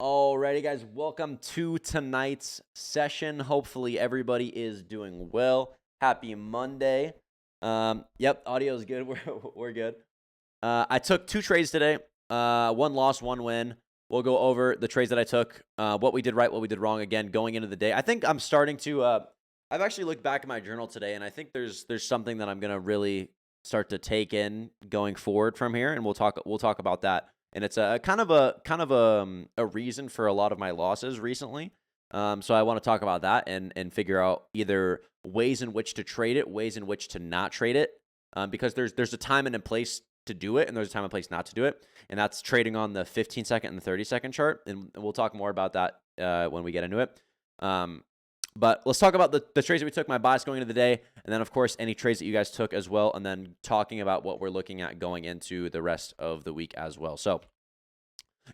Alrighty, guys, welcome to tonight's session. Hopefully, everybody is doing well. Happy Monday. Yep, audio is good. We're good. I took two trades today. One loss, one win. We'll go over the trades that I took, what we did right, what we did wrong. Again, going into the day, I think I'm starting to. I've actually looked back at my journal today, and I think there's something that I'm gonna really start to take in going forward from here, and we'll talk about that. And it's a kind of a reason for a lot of my losses recently. So I want to talk about that and figure out either ways in which to trade it, ways in which to not trade it, because there's a time and a place to do it, and there's a time and place not to do it, and that's trading on the 15-second and the 30-second chart, and we'll talk more about that when we get into it. But let's talk about the trades that we took, my bias going into the day, and then, of course, any trades that you guys took as well, and then talking about what we're looking at going into the rest of the week as well. So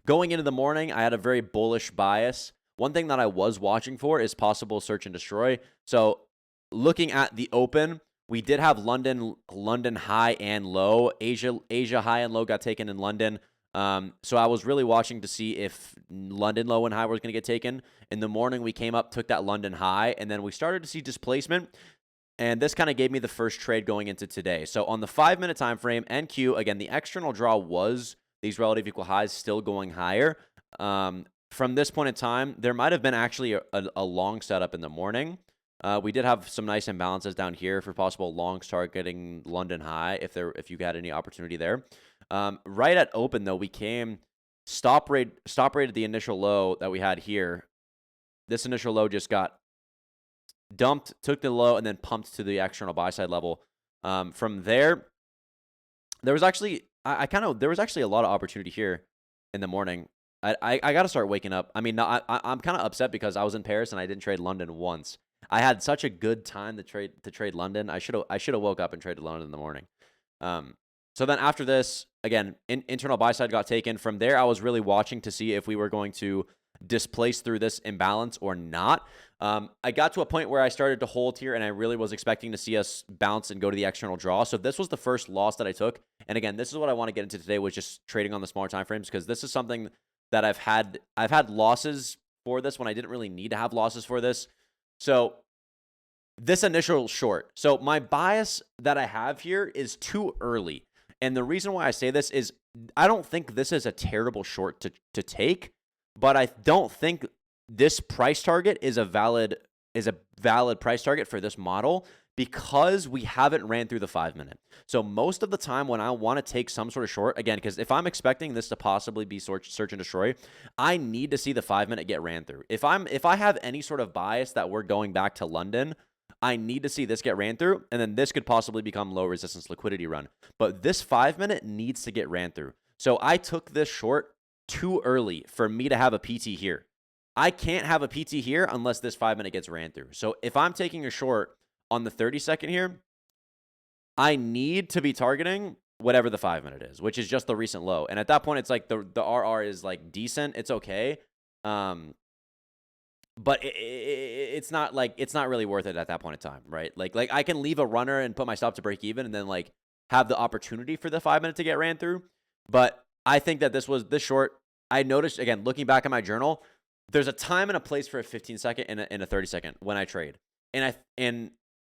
going into the morning, I had a very bullish bias. One thing that I was watching for is possible search and destroy. So looking at the open, we did have London high and low. Asia high and low got taken in London. So I was really watching to see if London low and high was going to get taken. In the morning, we came up, took that London high, and then we started to see displacement. And this kind of gave me the first trade going into today. So on the 5-minute time frame, NQ, again, the external draw was these relative equal highs still going higher. From this point in time, there might have been actually a long setup in the morning. We did have some nice imbalances down here for possible longs targeting London high if you had any opportunity there. Right at open though, we came stop rate at the initial low that we had here. This initial low just got dumped, took the low, and then pumped to the external buy side level. From there, there was actually there was actually a lot of opportunity here in the morning. I got to start waking up. I mean, I'm kind of upset because I was in Paris and I didn't trade London once. I had such a good time to trade London. I should have woke up and traded London in the morning. So then after this, again, internal buy side got taken. From there, I was really watching to see if we were going to displace through this imbalance or not. I got to a point where I started to hold here, and I really was expecting to see us bounce and go to the external draw. So this was the first loss that I took. And again, this is what I want to get into today, was just trading on the smaller time frames, because this is something that I've had losses for this when I didn't really need to have losses for this. So this initial short. So my bias that I have here is too early. And the reason why I say this is I don't think this is a terrible short to take, but I don't think this price target is a valid price target for this model, because we haven't ran through the 5-minute. So most of the time when I want to take some sort of short, again, because if I'm expecting this to possibly be search and destroy, I need to see the 5-minute get ran through. If I have any sort of bias that we're going back to London, I need to see this get ran through, and then this could possibly become low resistance liquidity run. But this 5-minute needs to get ran through. So I took this short too early for me to have a PT here. I can't have a PT here unless this 5-minute gets ran through. So if I'm taking a short on the 30-second here, I need to be targeting whatever the 5-minute is, which is just the recent low. And at that point, it's like the RR is like decent. It's okay. But it's not really worth it at that point in time, right? Like I can leave a runner and put my stop to break even and then like have the opportunity for the 5-minute to get ran through. But I think that this short. I noticed, again, looking back at my journal, there's a time and a place for a 15-second and a 30-second when I trade. And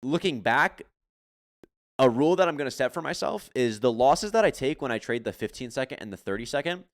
looking back, a rule that I'm going to set for myself is the losses that I take when I trade the 15-second and the 30-second,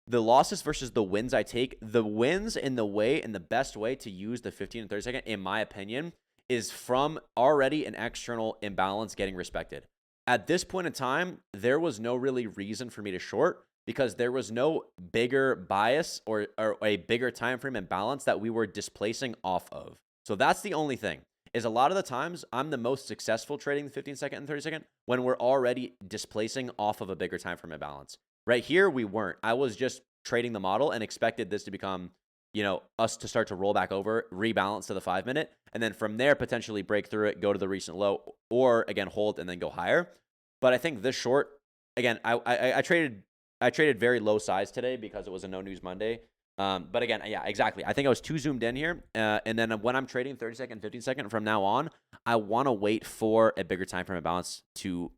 the losses versus the wins I take, the wins in the way and the best way to use the 15 and 30-second, in my opinion, is from already an external imbalance getting respected. At this point in time, there was no really reason for me to short, because there was no bigger bias or a bigger time frame imbalance that we were displacing off of. So that's the only thing, is a lot of the times I'm the most successful trading the 15-second and 30-second when we're already displacing off of a bigger time frame imbalance. Right here, we weren't. I was just trading the model and expected this to become, us to start to roll back over, rebalance to the 5-minute, and then from there potentially break through it, go to the recent low, or again hold and then go higher. But I think this short, again, I traded very low size today because it was a no news Monday. But again, yeah, exactly. I think I was too zoomed in here. And then when I'm trading 30-second, 15-second from now on, I want to wait for a bigger time frame imbalance to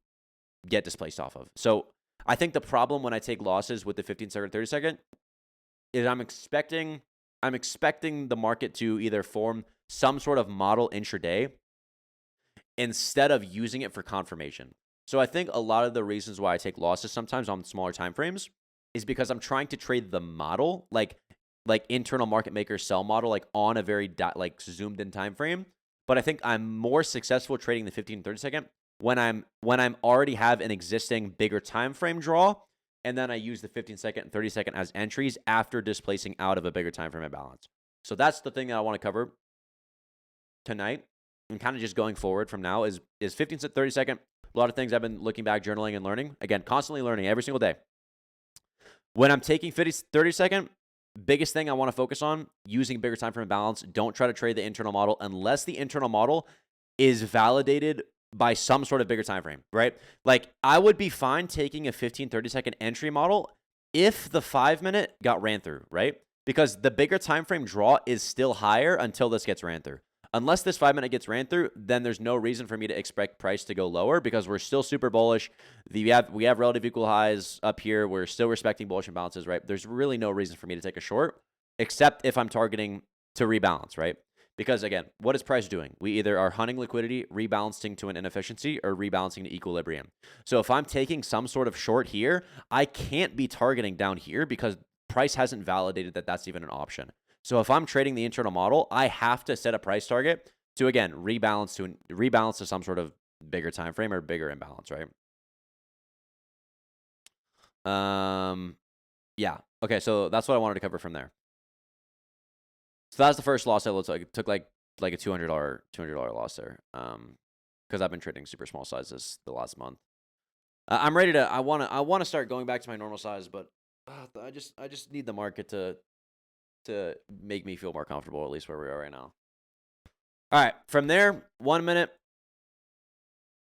get displaced off of. So I think the problem when I take losses with the 15-second, 30-second is I'm expecting the market to either form some sort of model intraday instead of using it for confirmation. So I think a lot of the reasons why I take losses sometimes on smaller time frames is because I'm trying to trade the model, like internal market maker sell model, like on a very zoomed in time frame. But I think I'm more successful trading the 15 and 30 second when I'm already have an existing bigger time frame draw, and then I use the 15 second and 30 second as entries after displacing out of a bigger time frame imbalance. So that's the thing that I want to cover tonight, and kind of just going forward from now is 15 to 30 second. A lot of things I've been looking back, journaling and learning. Again, constantly learning every single day. When I'm taking 30 second, biggest thing I want to focus on, using bigger time frame balance. Don't try to trade the internal model unless the internal model is validated by some sort of bigger time frame, right? Like I would be fine taking a 15, 30 second entry model if the 5-minute got ran through, right? Because the bigger time frame draw is still higher until this gets ran through. Unless this 5-minute gets ran through, then there's no reason for me to expect price to go lower because we're still super bullish. We have relative equal highs up here. We're still respecting bullish imbalances, right? There's really no reason for me to take a short, except if I'm targeting to rebalance, right? Because again, what is price doing? We either are hunting liquidity, rebalancing to an inefficiency, or rebalancing to equilibrium. So if I'm taking some sort of short here, I can't be targeting down here because price hasn't validated that that's even an option. So if I'm trading the internal model, I have to set a price target to, again, rebalance to some sort of bigger time frame or bigger imbalance, right? Yeah. Okay, so that's what I wanted to cover from there. So that's the first loss I took like a $200 loss there. Because I've been trading super small sizes the last month. I'm ready to. I want to start going back to my normal size, but I just need the market to make me feel more comfortable, at least where we are right now. All right, from there, 1 minute.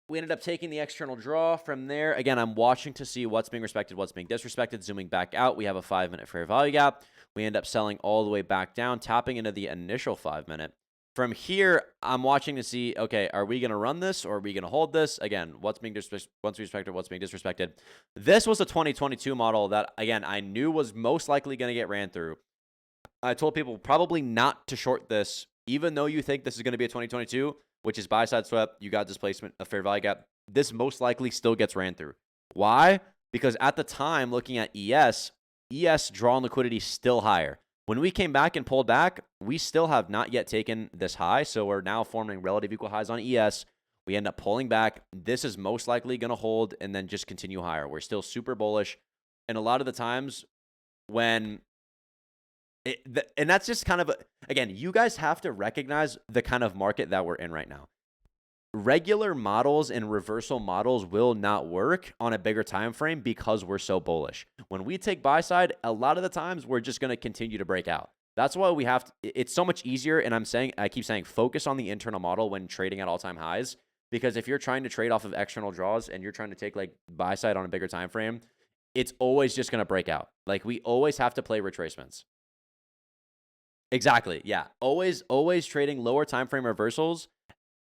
We ended up taking the external draw. From there, again, I'm watching to see what's being respected, what's being disrespected. Zooming back out, we have a 5-minute fair value gap. We end up selling all the way back down, tapping into the initial 5-minute. From here, I'm watching to see, okay, are we going to run this or are we going to hold this? Again, what's being respected, what's being disrespected. This was a 2022 model that, again, I knew was most likely going to get ran through. I told people probably not to short this, even though you think this is going to be a 2022, which is buy side swept, you got displacement, a fair value gap. This most likely still gets ran through. Why? Because at the time, looking at ES draw and liquidity still higher. When we came back and pulled back, we still have not yet taken this high, so we're now forming relative equal highs on ES. We end up pulling back. This is most likely going to hold and then just continue higher. We're still super bullish. And a lot of the times when and that's just kind of, again, you guys have to recognize the kind of market that we're in right now. Regular models and reversal models will not work on a bigger time frame because we're so bullish. When we take buy side, a lot of the times we're just going to continue to break out. That's why we have to, it's so much easier. And I keep saying, focus on the internal model when trading at all-time highs, because if you're trying to trade off of external draws and you're trying to take like buy side on a bigger time frame, it's always just going to break out. Like we always have to play retracements. Exactly. Yeah. Always trading lower time frame reversals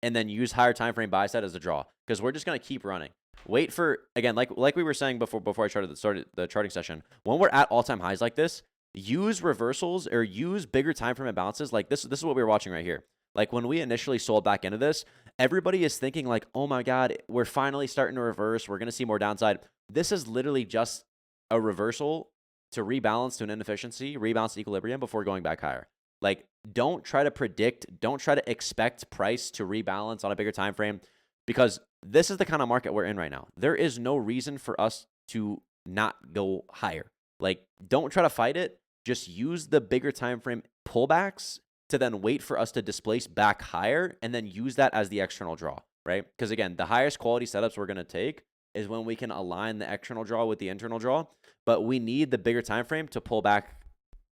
and then use higher time frame buy side as a draw, because we're just going to keep running. Wait for, again, like we were saying before I started the charting session, when we're at all-time highs like this, use reversals or use bigger time frame imbalances. Like this is what we were watching right here. Like when we initially sold back into this, everybody is thinking like, oh my God, we're finally starting to reverse. We're going to see more downside. This is literally just a reversal to rebalance to an inefficiency, rebalance to equilibrium before going back higher. Like, don't try to predict, don't try to expect price to rebalance on a bigger time frame, because this is the kind of market we're in right now. There is no reason for us to not go higher. Like, don't try to fight it. Just use the bigger time frame pullbacks to then wait for us to displace back higher and then use that as the external draw, right? Because again, the highest quality setups we're going to take is when we can align the external draw with the internal draw, but we need the bigger time frame to pull back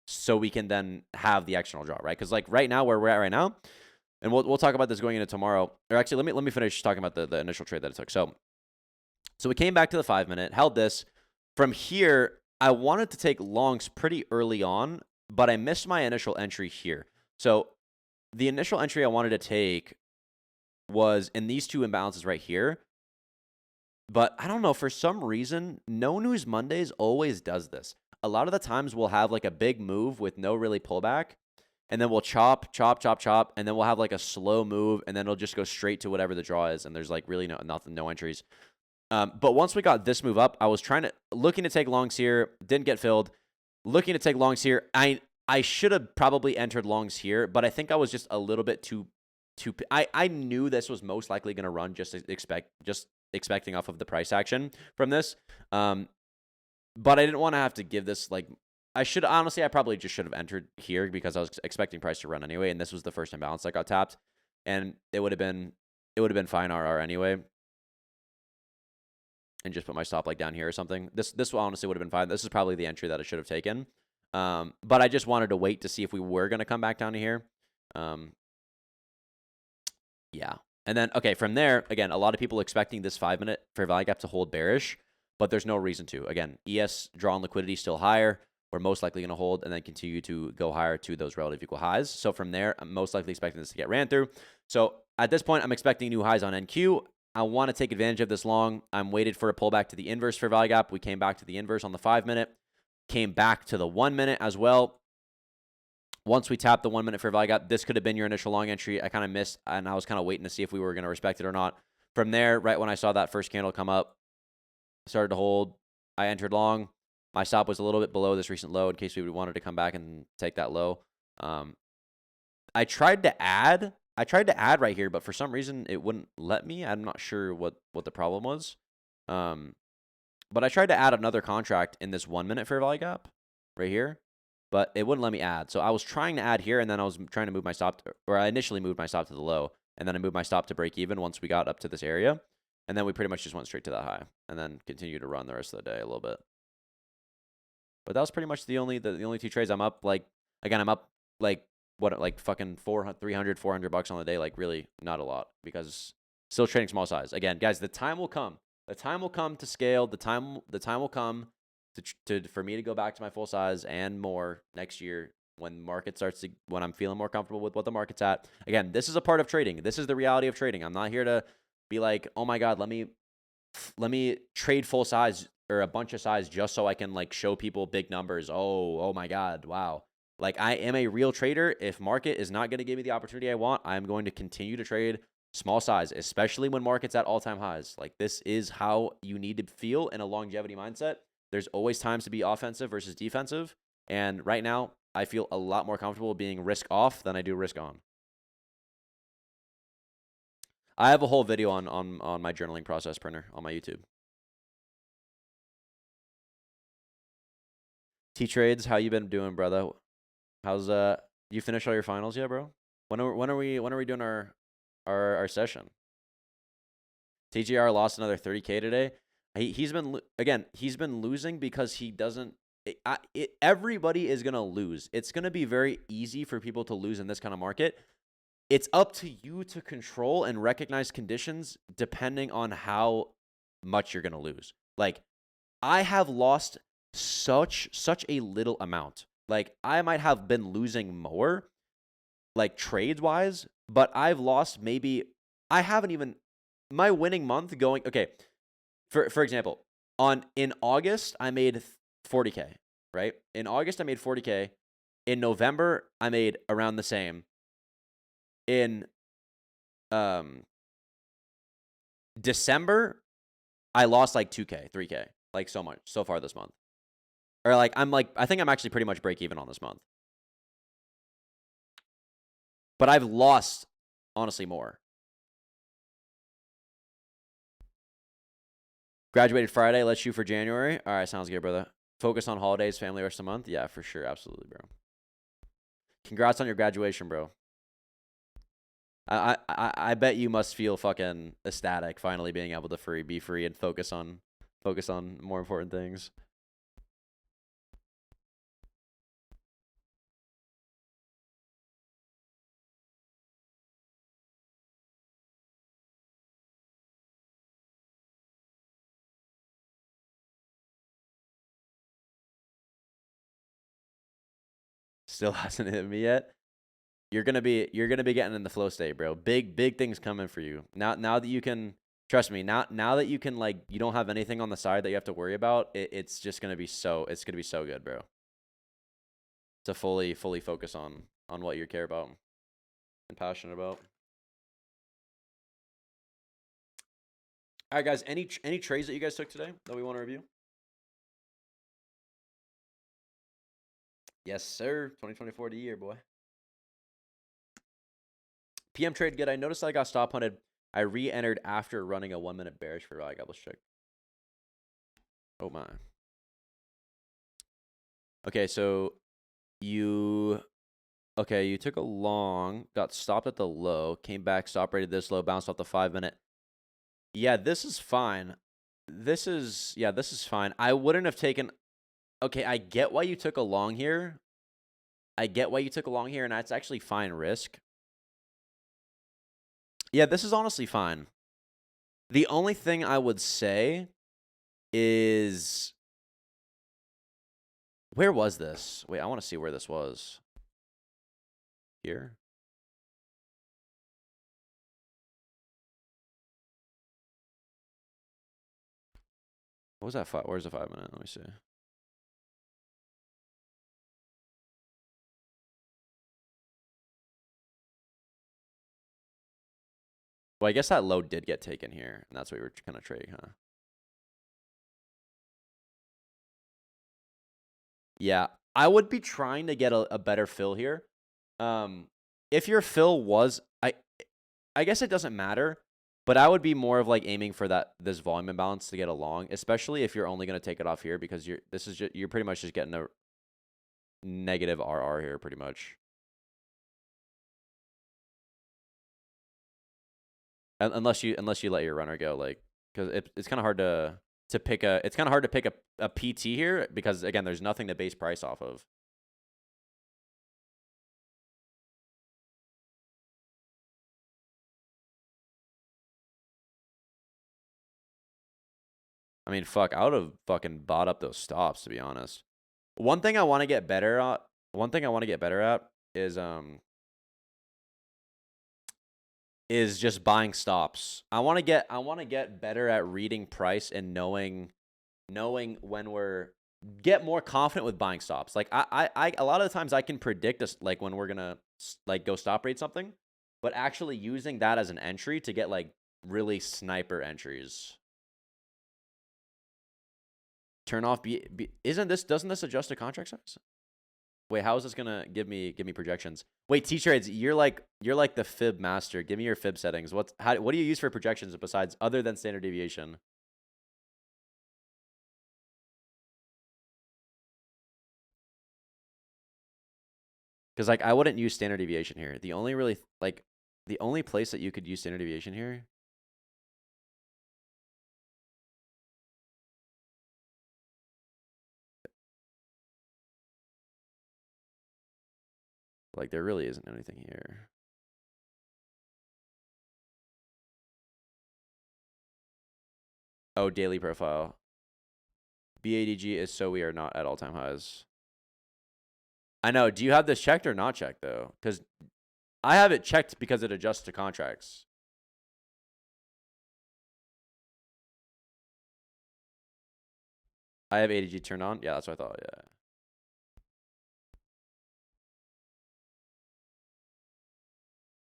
so we can then have the external draw, right? Because like right now, where we're at right now, and we'll talk about this going into tomorrow. Or actually, let me finish talking about the initial trade that it took. So we came back to the 5-minute, held this. From here, I wanted to take longs pretty early on, but I missed my initial entry here. So the initial entry I wanted to take was in these two imbalances right here. But I don't know, for some reason, No News Mondays always does this. a lot of the times we'll have like a big move with no really pullback, and then we'll chop, chop, chop, chop, and then we'll have like a slow move, and then it'll just go straight to whatever the draw is, and there's like really no entries. But once we got this move up, I was looking to take longs here, didn't get filled. Looking to take longs here. I should have probably entered longs here, but I think I was just a little bit too. I knew this was most likely going to run, just expecting off of the price action from this. But I didn't want to have to give this like. I probably just should have entered here because I was expecting price to run anyway, and this was the first imbalance that got tapped, and it would have been fine RR anyway. And just put my stop like down here or something. This honestly would have been fine. This is probably the entry that I should have taken. But I just wanted to wait to see if we were going to come back down to here. Yeah. And then, okay, from there, again, a lot of people expecting this 5-minute fair value gap to hold bearish, but there's no reason to. Again, ES draw on liquidity still higher. We're most likely going to hold and then continue to go higher to those relative equal highs. So from there, I'm most likely expecting this to get ran through. So at this point, I'm expecting new highs on NQ. I want to take advantage of this long. I'm waited for a pullback to the inverse fair value gap. We came back to the inverse on the 5-minute. Came back to the 1-minute as well. Once we tapped the 1-minute fair value gap, this could have been your initial long entry. I kind of missed, and I was kind of waiting to see if we were going to respect it or not. From there, right when I saw that first candle come up, started to hold. I entered long. My stop was a little bit below this recent low in case we wanted to come back and take that low. I tried to add right here, but for some reason it wouldn't let me. I'm not sure what the problem was. But I tried to add another contract in this 1-minute fair value gap right here, but it wouldn't let me add. So I was trying to add here, and then I was trying to move my stop, or I initially moved my stop to the low, and then I moved my stop to break even once we got up to this area. And then we pretty much just went straight to that high and then continued to run the rest of the day a little bit. But that was pretty much the only two trades. I'm up like fucking 300, $400 on the day. Like really not a lot because still trading small size. Again, guys, the time will come. The time will come to scale. The time will come for me to go back to my full size and more next year when I'm feeling more comfortable with what the market's at. Again, this is a part of trading. This is the reality of trading. I'm not here to be like, oh my God, let me trade full size or a bunch of size just so I can like show people big numbers. Oh my God, wow. Like I am a real trader. If market is not going to give me the opportunity I want, I'm going to continue to trade small size, especially when market's at all-time highs. Like this is how you need to feel in a longevity mindset. There's always times to be offensive versus defensive. And right now, I feel a lot more comfortable being risk off than I do risk on. I have a whole video on my journaling process printer on my YouTube. T-Trades, how you been doing, brother? How's you finish all your finals yet, bro? When are we doing our session? TGR lost another 30K today. He's been losing because he doesn't. Everybody is gonna lose. It's gonna be very easy for people to lose in this kind of market. It's up to you to control and recognize conditions depending on how much you're gonna lose. Like I have lost such a little amount. Like I might have been losing more, like trades wise, but I've lost maybe I haven't even my winning month going okay. For example, in August I made 40K, right? In August I made 40K. In November I made around the same. In December I lost like 2K, 3K, like so much so far this month. Or I think I'm actually pretty much break even on this month. But I've lost honestly more. Graduated Friday, let's shoot for January. All right, sounds good, brother. Focus on holidays, family rest of the month. Yeah, for sure, absolutely, bro. Congrats on your graduation, bro. I bet you must feel fucking ecstatic finally being able to be free and focus on more important things. Still hasn't hit me yet. You're gonna be getting in the flow state, bro. Big things coming for you. Now that you can Trust me, now that you can, like, you don't have anything on the side that you have to worry about, it's just gonna be so good, bro. To fully focus on what you care about and passionate about. All right, guys. Any trades that you guys took today that we want to review? Yes, sir. 2024 the year, boy. PM trade good. I noticed I got stop hunted. I re-entered after running a 1 minute bearish for Rally Goblins check. Oh my. Okay, so you took a long, got stopped at the low, came back, stop rated this low, bounced off the 5 minute. Yeah, this is fine. This is fine. I wouldn't have taken. Okay, I get why you took a long here. And that's actually fine risk. Yeah, this is honestly fine. The only thing I would say is, where was this? Wait, I want to see where this was. Here? What was that? Where's the 5 minute? Let me see. Well, I guess that low did get taken here, and that's what we were kind of trading, huh? Yeah, I would be trying to get a better fill here. If your fill was, I guess it doesn't matter, but I would be more of like aiming for this volume imbalance to get along, especially if you're only going to take it off here, because you're pretty much just getting a negative RR here, pretty much. Unless you let your runner go, like, because it's kind of hard to pick a PT here, because again, there's nothing to base price off of. I mean, fuck, I would have fucking bought up those stops, to be honest. One thing I want to get better at is just buying stops. I want to get better at reading price and knowing when get more confident with buying stops. Like I a lot of the times I can predict like when we're gonna like go stop rate something, but actually using that as an entry to get like really sniper entries. Turn off doesn't this adjust to contract size? Wait, how is this gonna give me projections? Wait, T-Trades, you're like the fib master. Give me your fib settings. What do you use for projections besides other than standard deviation? Because like I wouldn't use standard deviation here. The only place that you could use standard deviation here. Like there really isn't anything here. Oh, daily profile. BADG is so we are not at all-time highs. I know. Do you have this checked or not checked though? Because I have it checked because it adjusts to contracts. I have ADG turned on. Yeah, that's what I thought. Yeah.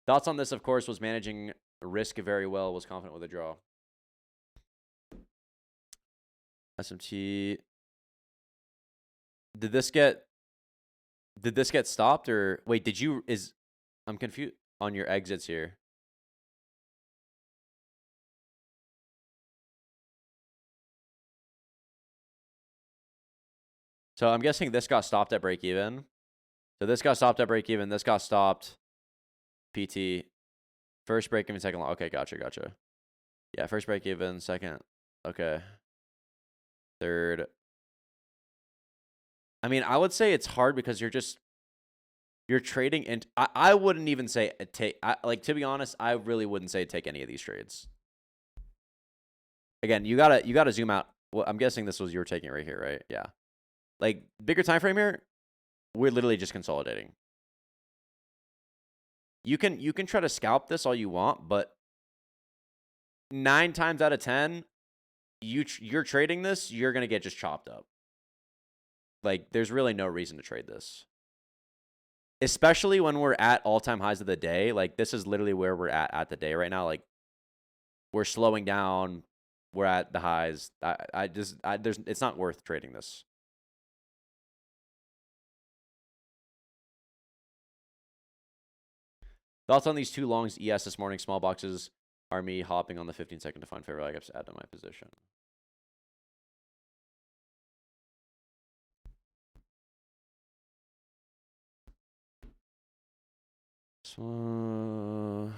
Thoughts on this, of course, was managing risk very well. Was confident with a draw. SMT. Did this get stopped or wait? I'm confused on your exits here. So I'm guessing this got stopped at break even. So this got stopped at break even. This got stopped. PT. First break even, second long. Okay, gotcha. Yeah, first break even, second. Okay. Third. I mean, I would say it's hard because you're trading, and I wouldn't even say to be honest, I really wouldn't say take any of these trades. Again, you gotta zoom out. Well, I'm guessing this was you were taking it right here, right? Yeah. Like bigger time frame here, we're literally just consolidating. You can try to scalp this all you want, but 9 times out of 10, you're trading this, you're going to get just chopped up. Like, there's really no reason to trade this. Especially when we're at all-time highs of the day. Like, this is literally where we're at the day right now. Like, we're slowing down. We're at the highs. It's not worth trading this. Thoughts on these 2 longs ES this morning? Small boxes are me hopping on the 15-second to find fair value gaps to add to my position. So,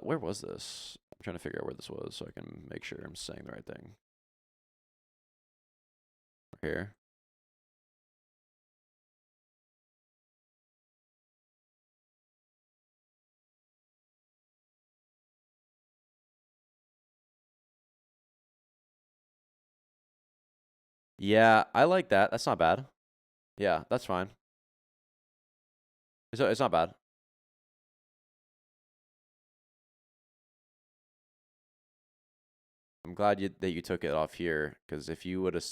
where was this? I'm trying to figure out where this was so I can make sure I'm saying the right thing. Here. Yeah, I like that. That's not bad. Yeah, that's fine. It's not bad. I'm glad that you took it off here, because if you would have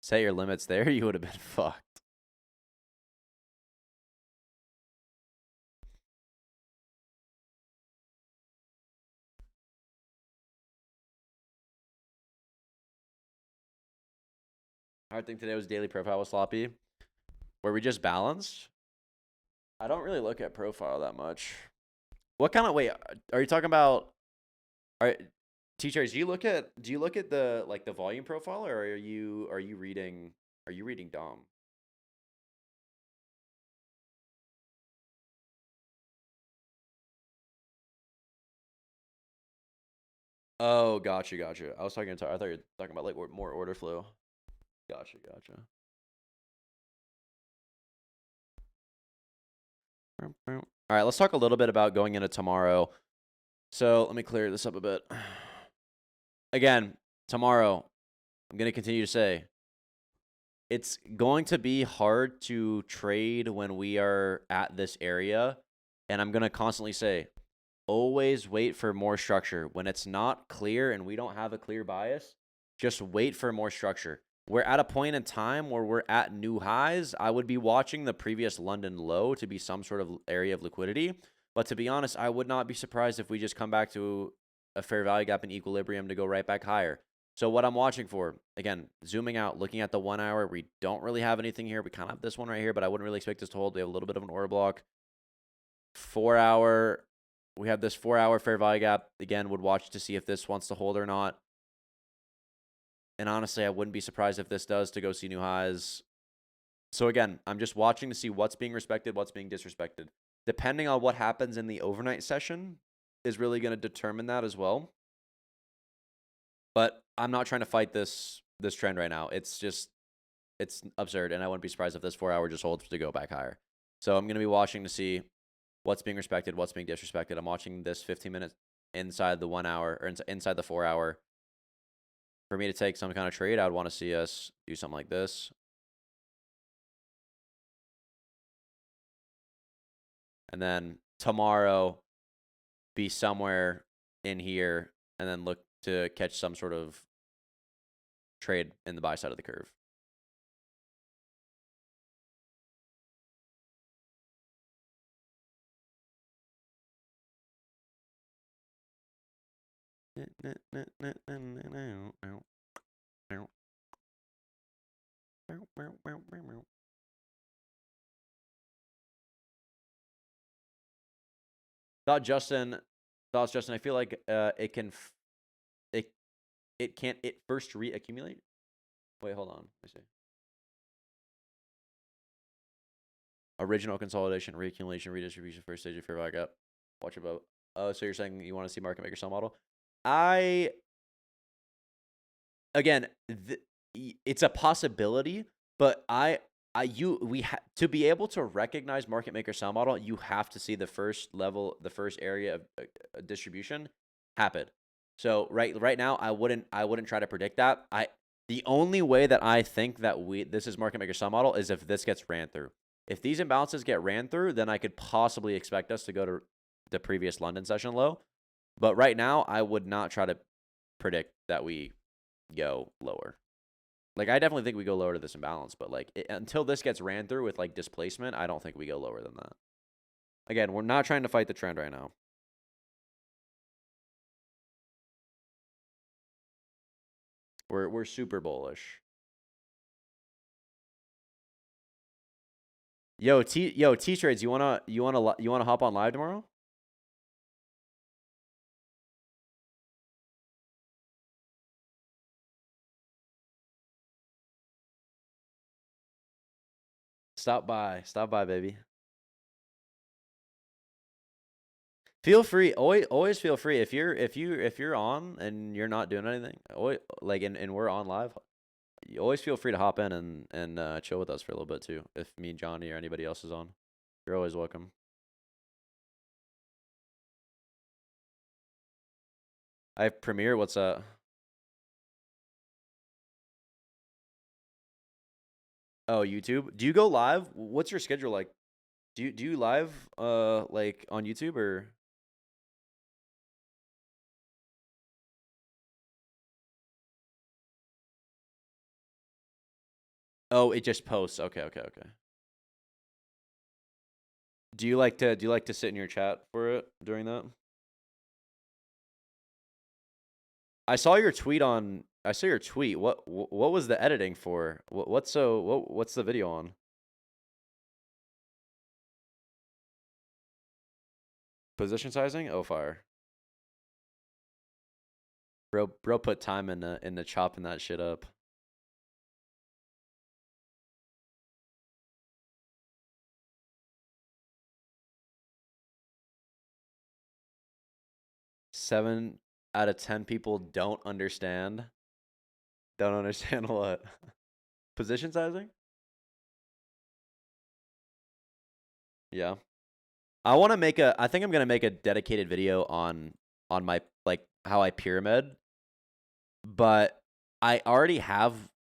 set your limits there, you would have been fucked. Hard thing today was daily profile was sloppy. Where we just balanced? I don't really look at profile that much. What kind of wait? Are you talking about? Teachers, do you look at the like the volume profile, or are you reading DOM? Oh, gotcha. I was talking. I thought you were talking about like more order flow. Gotcha. All right, let's talk a little bit about going into tomorrow. So let me clear this up a bit. Again, tomorrow, I'm going to continue to say, it's going to be hard to trade when we are at this area. And I'm going to constantly say, always wait for more structure. When it's not clear and we don't have a clear bias, just wait for more structure. We're at a point in time where we're at new highs. I would be watching the previous London low to be some sort of area of liquidity. But to be honest, I would not be surprised if we just come back to a fair value gap in equilibrium to go right back higher. So what I'm watching for, again, zooming out, looking at the 1 hour, we don't really have anything here. We kind of have this one right here, but I wouldn't really expect this to hold. We have a little bit of an order block. 4 hour, we have this 4 hour fair value gap. Again, would watch to see if this wants to hold or not. And honestly, I wouldn't be surprised if this does to go see new highs. So again, I'm just watching to see what's being respected, what's being disrespected. Depending on what happens in the overnight session is really going to determine that as well. But I'm not trying to fight this trend right now. It's absurd, and I wouldn't be surprised if this 4 hour just holds to go back higher. So I'm going to be watching to see what's being respected, what's being disrespected. I'm watching this 15 minutes inside the 1 hour or inside the 4 hour. For me to take some kind of trade, I would want to see us do something like this. And then tomorrow be somewhere in here and then look to catch some sort of trade in the buy side of the curve. Thoughts, Justin. I feel like it can't first reaccumulate. Wait, hold on. Let me see. Original consolidation, reaccumulation, redistribution, first stage of fair value gap. Watch about. Oh, so you're saying you want to see market maker sell model? Again, it's a possibility, but to be able to recognize market maker sell model, you have to see the first level, the first area of distribution happen. So right now, I wouldn't try to predict that. The only way that I think that this is market maker sell model is if this gets ran through. If these imbalances get ran through, then I could possibly expect us to go to the previous London session low. But right now, I would not try to predict that we go lower. Like, I definitely think we go lower to this imbalance, but like until this gets ran through with like displacement, I don't think we go lower than that. Again, we're not trying to fight the trend right now. We're super bullish. Yo, T-Trades, you wanna hop on live tomorrow? Stop by, baby. Feel free, always feel free. If you're on and you're not doing anything, always, like and we're on live, you always feel free to hop in and chill with us for a little bit too. If me, Johnny, or anybody else is on, you're always welcome. I have Premiere. What's up? Oh, YouTube. Do you go live? What's your schedule like? Do you live like on YouTube or? Oh, it just posts. Okay. Do you like to sit in your chat for it during that? I saw your tweet on. I saw your tweet. What was the editing for? What's the video on? Position sizing? Oh, fire. Bro put time in the chopping that shit up. Seven out of 10 people don't understand. Don't understand what? Position sizing? Yeah. I think I'm gonna make a dedicated video on my like how I pyramid, but I already have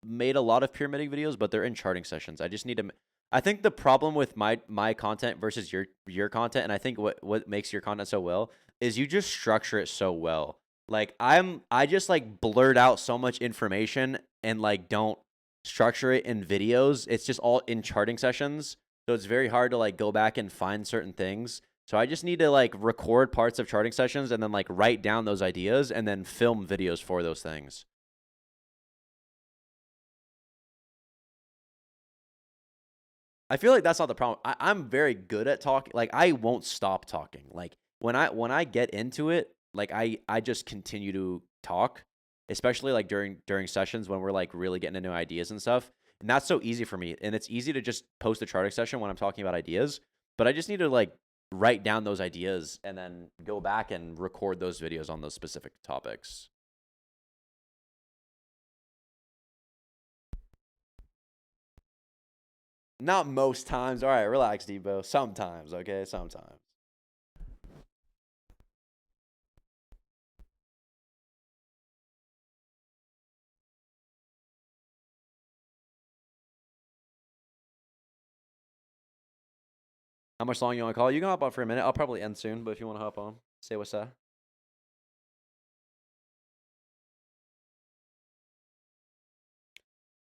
made a lot of pyramiding videos, but they're in charting sessions. I just need to. I think the problem with my content versus your content, and I think what makes your content so well is you just structure it so well. Like I just like blurt out so much information and like don't structure it in videos. It's just all in charting sessions. So it's very hard to like go back and find certain things. So I just need to like record parts of charting sessions and then like write down those ideas and then film videos for those things. I feel like that's not the problem. I'm very good at talking. Like I won't stop talking. Like when I get into it, like I just continue to talk, especially like during sessions when we're like really getting into ideas and stuff. And that's so easy for me. And it's easy to just post a charting session when I'm talking about ideas. But I just need to like write down those ideas and then go back and record those videos on those specific topics. Not most times. All right, relax, Debo. Sometimes, okay? Sometimes. How much long you want to call? You can hop on for a minute. I'll probably end soon, but if you want to hop on, say what's up.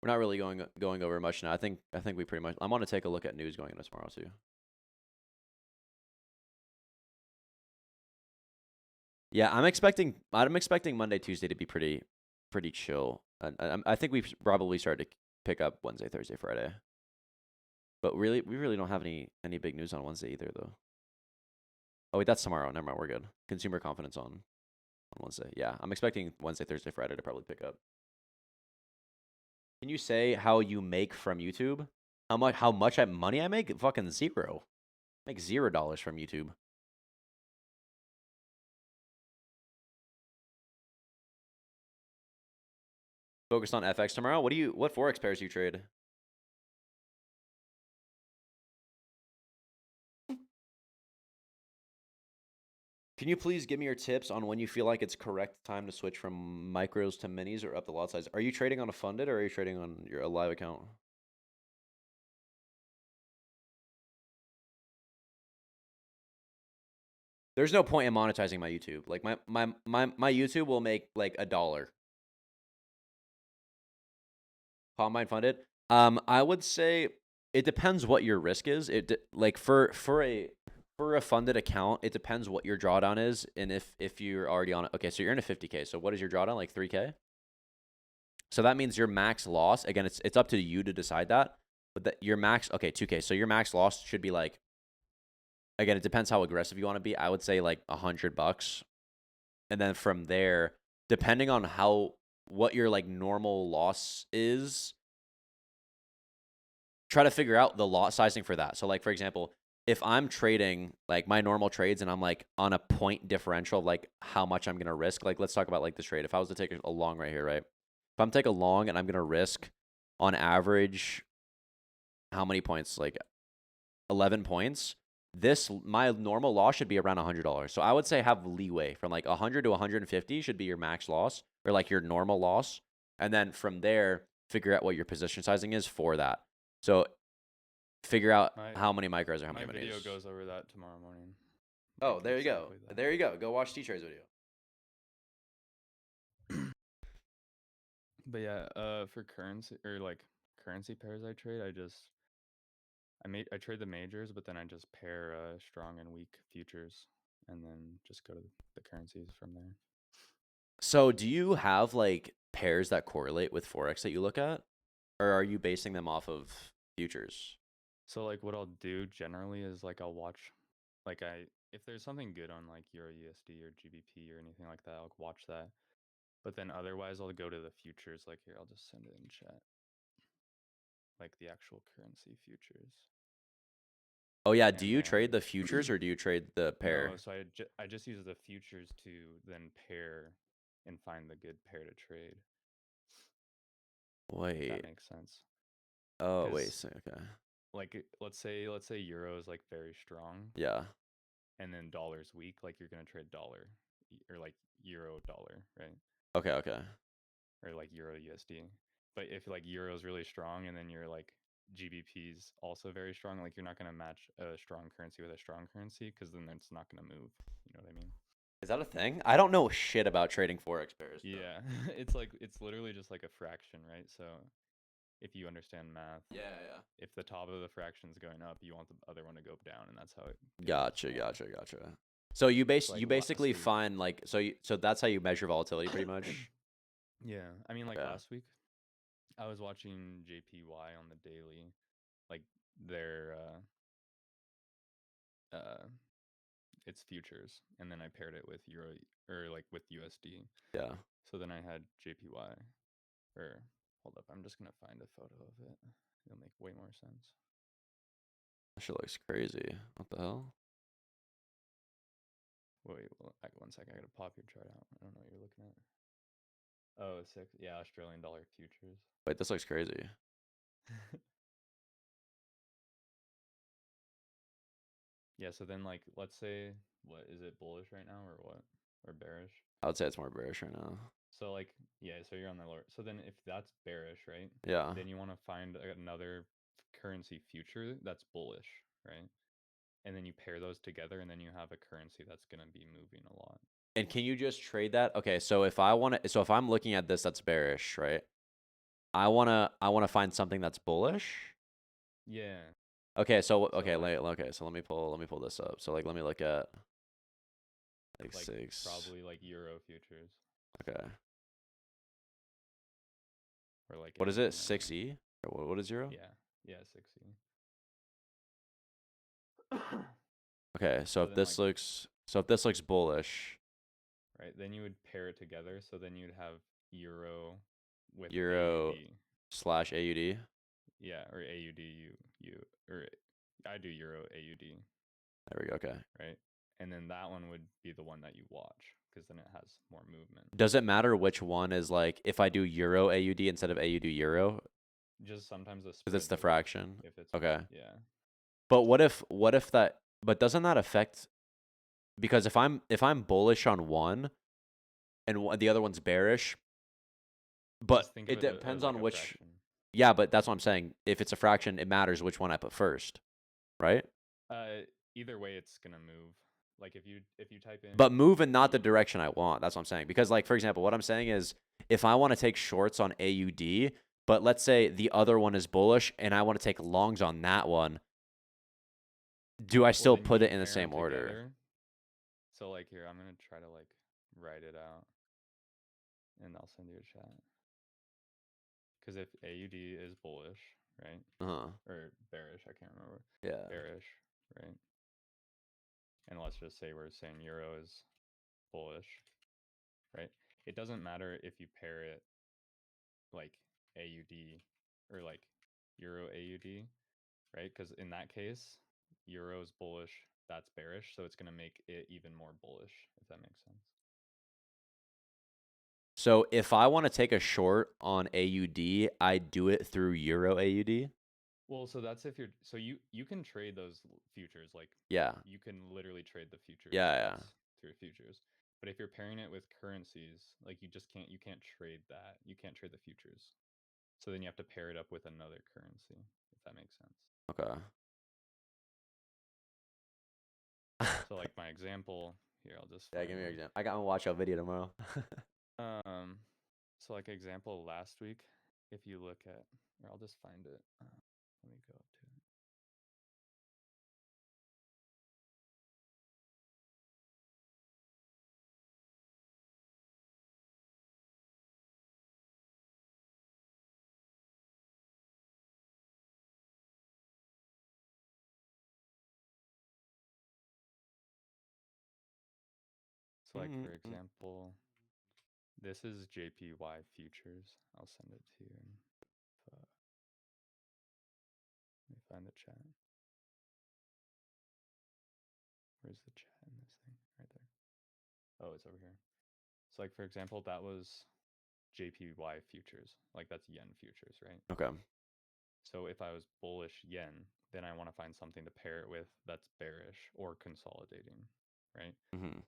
We're not really going over much now. I think we pretty much. I'm gonna take a look at news going into tomorrow too. Yeah, I'm expecting Monday, Tuesday to be pretty chill. I think we probably started to pick up Wednesday, Thursday, Friday. But really, we really don't have any big news on Wednesday either, though. Oh wait, that's tomorrow. Never mind, we're good. Consumer confidence on Wednesday. Yeah, I'm expecting Wednesday, Thursday, Friday to probably pick up. Can you say how you make from YouTube? How much money I make? Fucking zero. I make $0 from YouTube. Focused on FX tomorrow. What forex pairs do you trade? Can you please give me your tips on when you feel like it's correct time to switch from micros to minis or up the lot size? Are you trading on a funded or are you trading on a live account? there's no point in monetizing my YouTube. Like my YouTube will make like $1. Combine funded. I would say it depends what your risk is. Like for a funded account, it depends what your drawdown is, and if you're already on it. Okay, so you're in a 50K. So what is your drawdown? Like 3K. So that means your max loss. Again, it's up to you to decide that. But your max, okay, 2K. So your max loss should be like. Again, it depends how aggressive you want to be. I would say like $100, and then from there, depending on what your like normal loss is, try to figure out the lot sizing for that. So like, for example, if I'm trading like my normal trades and I'm like on a point differential of like how much I'm going to risk, like let's talk about like this trade. If I was to take a long right here, right? If I'm take a long and I'm going to risk on average, how many points? Like 11 points. My normal loss should be around $100. So I would say have leeway from like 100 to 150 should be your max loss or like your normal loss. And then from there, figure out what your position sizing is for that. So figure out how many micros or how many minis. My video goes over that tomorrow morning. Oh, there you go. There you go. Go watch T-Trade's video. But yeah, for currency or like currency pairs I trade, I trade the majors, but then I just pair strong and weak futures, and then just go to the currencies from there. So do you have like pairs that correlate with Forex that you look at, or are you basing them off of futures? So like what I'll do generally is like I'll watch, like if there's something good on like Euro USD or GBP or anything like that, I'll watch that. But then otherwise I'll go to the futures. Like here, I'll just send it in chat. Like the actual currency futures. Oh yeah, do you trade the futures or do you trade the pair? No, so I just use the futures to then pair and find the good pair to trade. Wait. That makes sense. Oh wait, okay. Like let's say euro is like very strong. Yeah. And then dollar's weak, like you're gonna trade dollar or like euro dollar, right? Okay. Or like euro USD. But if like euro is really strong and then you're like GBP's also very strong, like you're not gonna match a strong currency with a strong currency because then it's not gonna move. You know what I mean? Is that a thing? I don't know shit about trading Forex pairs. Yeah, it's literally just like a fraction, right? So if you understand math, yeah. If the top of the fraction is going up, you want the other one to go down, and that's how it. Gotcha. So you basically find like so that's how you measure volatility pretty much. Yeah, I mean like last week, I was watching JPY on the daily, like their its futures, and then I paired it with euro or like with USD. Yeah. So then I had JPY, or hold up, I'm just gonna find a photo of it. It'll make way more sense. That shit looks crazy. What the hell? Wait, one sec. I gotta pop your chart out. I don't know what you're looking at. Oh, 6. Yeah, Australian dollar futures. Wait, this looks crazy. Yeah, so then like let's say what is it, bullish right now or what? Or bearish? I would say it's more bearish right now. So like yeah, so you're on the lower. So then if that's bearish, right? Yeah. Then you want to find another currency future that's bullish, right? And then you pair those together and then you have a currency that's going to be moving a lot. And can you just trade that? Okay, so if I'm looking at this that's bearish, right? I want to find something that's bullish. Yeah. Okay, so let me pull this up. So like let me look at like 6. Probably like euro futures. Okay. Or like what is it? 6E? Or what is euro? Yeah, 6E. Okay, so if this looks bullish, right, then you would pair it together. So then you'd have euro with euro AUD. /AUD. Yeah, or AUD or I do euro AUD. There we go. Okay. Right, and then that one would be the one that you watch because then it has more movement. Does it matter which one is like if I do euro AUD instead of AUD euro? Just sometimes because it's the fraction. If it's okay. Yeah. But what if that? But doesn't that affect? Because if I'm bullish on one, and the other one's bearish, but it depends on which. Fraction. Yeah, but that's what I'm saying. If it's a fraction, it matters which one I put first, right? Either way, it's gonna move. Like if you type in But move in not the direction I want. That's what I'm saying. Because like for example, what I'm saying is if I want to take shorts on AUD, but let's say the other one is bullish and I want to take longs on that one, do I well, still then put you it in the pair 'em same order? together. So like here, I'm gonna try to like write it out, and I'll send you a chat. Because if AUD is bullish, right, Uh-huh. or bearish, I can't remember. Yeah. Bearish, right? And let's just say we're saying euro is bullish, right? It doesn't matter if you pair it like AUD or like euro AUD, right? Because in that case, euro is bullish, that's bearish, so it's going to make it even more bullish, if that makes sense. So if I want to take a short on AUD, I do it through euro AUD? Well, so that's if you're so you can trade those futures, like Yeah. you can literally trade the futures. Yeah, That's through futures. But if you're pairing it with currencies, like you can't trade that. You can't trade the futures. So then you have to pair it up with another currency, if that makes sense. Okay. So like my example here, I'll just Yeah, give me your example. I got my watch out video tomorrow. So like example last week, if you look at, or I'll just find it. Let me go up to it. So like for example, this is JPY futures. I'll send it to you. Let me find the chat. Where's the chat in this thing? Right there. Oh, it's over here. So like for example, that was JPY futures. Like that's yen futures, right? Okay. So if I was bullish yen, then I want to find something to pair it with that's bearish or consolidating, right? Mm-hmm.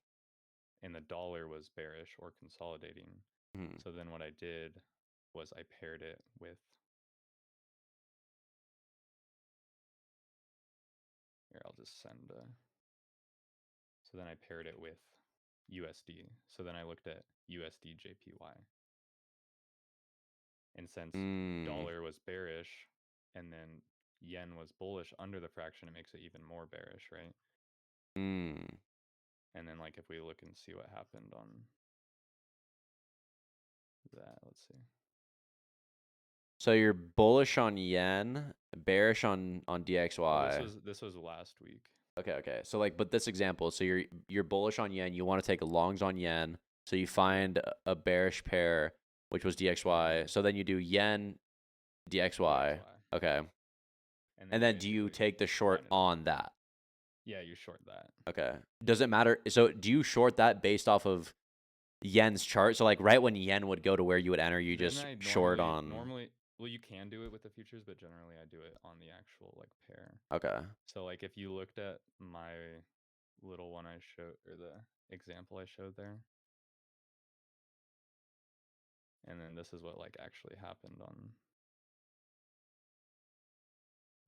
And the dollar was bearish or consolidating. Mm-hmm. So then what I did was I paired it with, here, I'll just send so then I paired it with USD. So then I looked at USD JPY. And since dollar was bearish and then yen was bullish under the fraction, it makes it even more bearish, right? And then like if we look and see what happened on that, let's see. So you're bullish on yen, bearish on DXY. Well, this was last week. Okay. So like, but this example, so you're bullish on yen. You want to take longs on yen. So you find a bearish pair, which was DXY. So then you do yen, DXY. Okay. And then do you take the short on that? Yeah, you short that. Okay. Does it matter? So do you short that based off of yen's chart? So like right when yen would go to where you would enter, you just short on. Normally, well, you can do it with the futures, but generally I do it on the actual like pair. Okay. So like if you looked at my little one I showed, or the example I showed there, and then this is what like actually happened on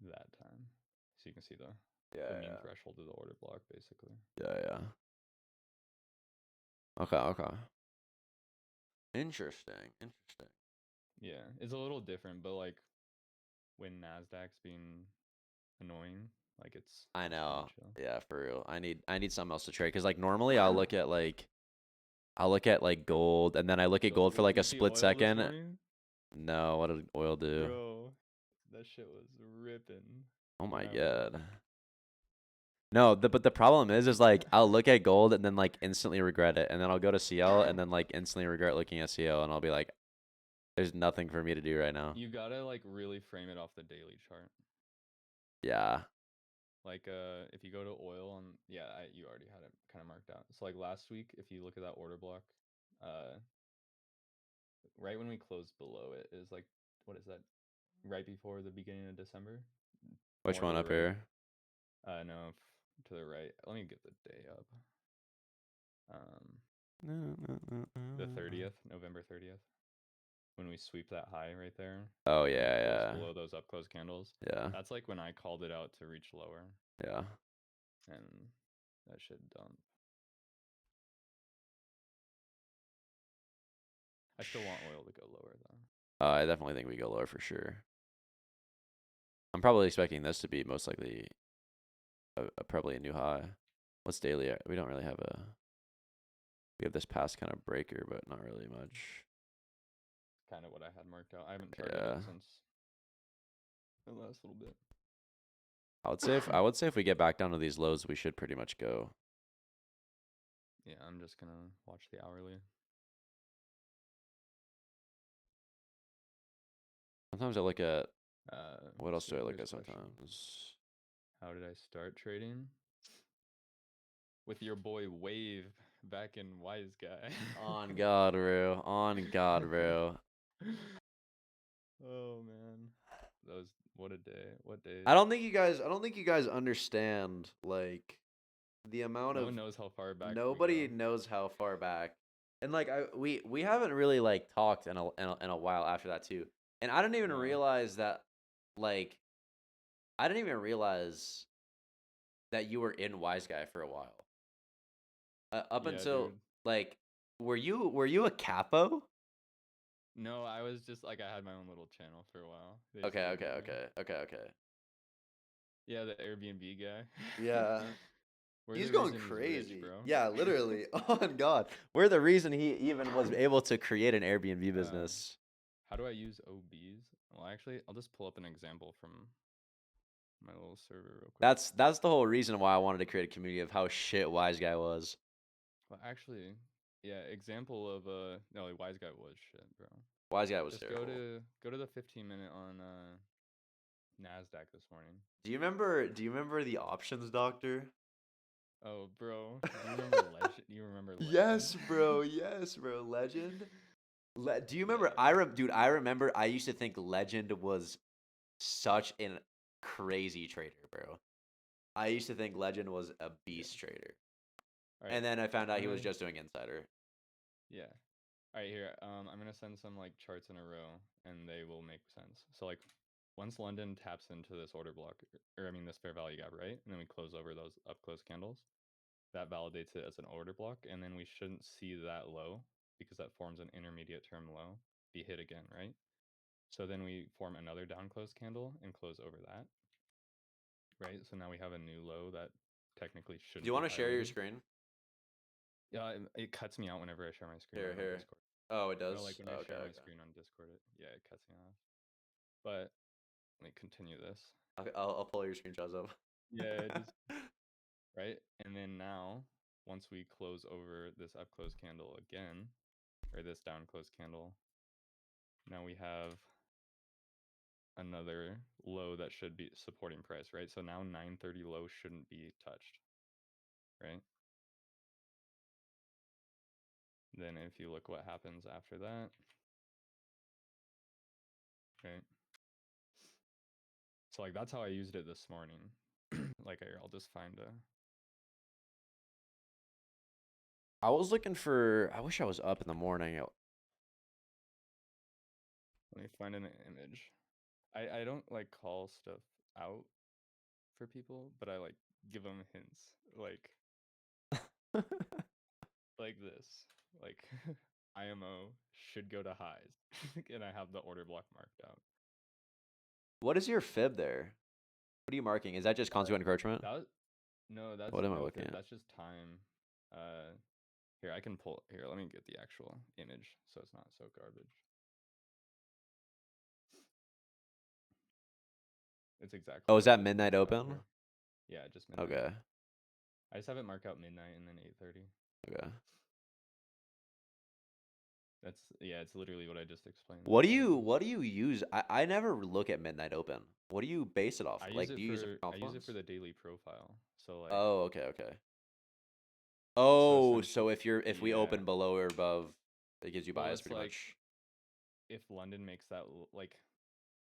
that time. So you can see the mean threshold of the order block, basically. Yeah. Okay. Interesting. Yeah, it's a little different, but like when Nasdaq's being annoying, like it's. I know. Chill. Yeah, for real. I need something else to trade because like normally I'll look at like gold and then I look at gold for like a split second. No, what did oil do? Bro, that shit was ripping. Oh my god. No, but the problem is like I'll look at gold and then like instantly regret it, and then I'll go to CL and then like instantly regret looking at CL, and I'll be like, there's nothing for me to do right now. You gotta like really frame it off the daily chart. Yeah. Like if you go to oil and you already had it kind of marked out. So like last week, if you look at that order block, right when we closed below it is like, what is that? Right before the beginning of December. Which one up here? No, to the right. Let me get the day up. The 30th, November 30th. When we sweep that high right there. Oh yeah. Below those up close candles. Yeah. That's like when I called it out to reach lower. Yeah. And That should dump. I still want oil to go lower though. I definitely think we go lower for sure. I'm probably expecting this to be most likely probably a new high. What's daily? We don't really have a. We have this past kind of breaker, but not really much. Kind of what I had marked out. I haven't charted Yeah. it since the last little bit. I would say if we get back down to these lows, we should pretty much go. Yeah, I'm just gonna watch the hourly. Sometimes I look at what else let's do I see, look at first question. sometimes? How did I start trading? With your boy Wave back in Wise Guy. On God, bro. On God, bro. Oh man, those what a day! What day? I don't think you guys understand like the amount No of one knows how far back. nobody knows how far back. And like we haven't really like talked in a while after that too. And I didn't even No. realize that like I didn't even realize that you were in Wise Guy for a while. Up Yeah, until dude. like were you a capo? No, I was just like I had my own little channel for a while. They just Okay. Airbnb. Yeah, the Airbnb guy. Yeah. We're He's the going reason crazy. He's rich, bro. Yeah, literally. On God. We're the reason he even was able to create an Airbnb business. How do I use OBs? Well, actually, I'll just pull up an example from my little server real quick. That's the whole reason why I wanted to create a community of how shit Wise Guy was. Well, actually, yeah, example of no, like, Wise Guy was shit, bro. Wise Guy was Just terrible. go to the 15-minute on Nasdaq this morning. Do you remember the options doctor? Oh, bro, do you remember Legend? You remember Legend? Yes, bro. Yes, bro. Legend. Do you remember? Yeah. Dude, I remember. I used to think Legend was such a crazy trader, bro. I used to think Legend was a beast trader, All right, and then I found out I'm he was gonna- just doing insider. Yeah. All right, here. I'm gonna send some like charts in a row, and they will make sense. So like, once London taps into this order block, or I mean this fair value gap, right? And then we close over those up close candles. That validates it as an order block, and then we shouldn't see that low because that forms an intermediate term low be hit again, right? So then we form another down close candle and close over that, right? So now we have a new low that technically shouldn't. Do you want to share your violated. screen? Yeah, it cuts me out whenever I share my screen. Here. On Discord. Oh, it does. No, like when I share Okay. my screen on Discord, it cuts me off. But let me continue this. Okay, I'll pull your screenshots up. Yeah, just right. And then now, once we close over this up close candle again, or this down close candle, now we have another low that should be supporting price, right? So now 930 low shouldn't be touched, right? Then if you look what happens after that, right? So like that's how I used it this morning. Like I'll just find a. I was looking for. I wish I was up in the morning. Let me find an image. I don't like call stuff out for people, but I like give them hints like like this. Like IMO should go to highs. And I have the order block marked out. What is your fib there? What are you marking? Is that just consequent encroachment? No, that's What am I no looking fib, at? that's just time. Here I can pull. Here, let me get the actual image so it's not so garbage. It's exactly. Oh, is what that I just midnight marked out open? here. Yeah, just midnight. Okay. I just have it marked out midnight and then 8:30. Okay. That's it's literally what I just explained. What do you use? I never look at midnight open. What do you base it off? I Like, use it do you use it for I use it for confluence? the daily profile. So like Oh, okay. Oh, so essentially, if we open below or above, it gives you well, bias it's pretty like much. if London makes that like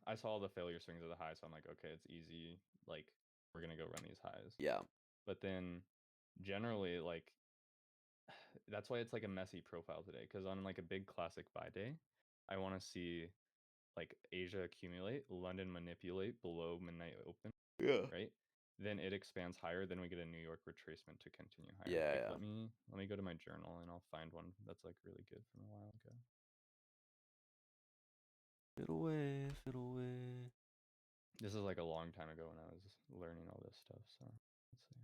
I saw the failure swings at the high, so I'm like, okay, it's easy. Like we're gonna go run these highs. Yeah. But then generally like that's why it's like a messy profile today. Because on like a big classic buy day, I want to see like Asia accumulate, London manipulate below midnight open. Yeah. Right. then it expands higher, then we get a New York retracement to continue higher. Yeah, Like, yeah. let me go to my journal and I'll find one that's like really good from a while ago. Fiddle away, fiddle away. This is like a long time ago when I was learning all this stuff. So let's see.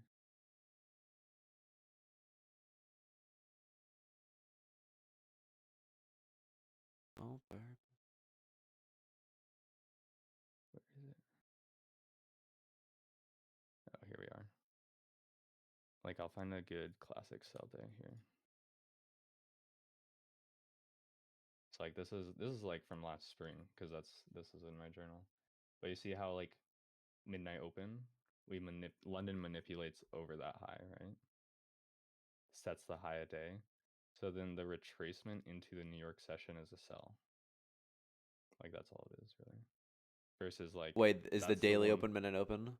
Oh, bird. Where is it? Oh, here we are. Like, I'll find a good classic sell day here. So like this is like from last spring because this is in my journal. But you see how like midnight open, London manipulates over that high, right? Sets the high a day. So then the retracement into the New York session is a sell. Like that's all it is really. Versus like Wait, is the that's daily one- open midnight open?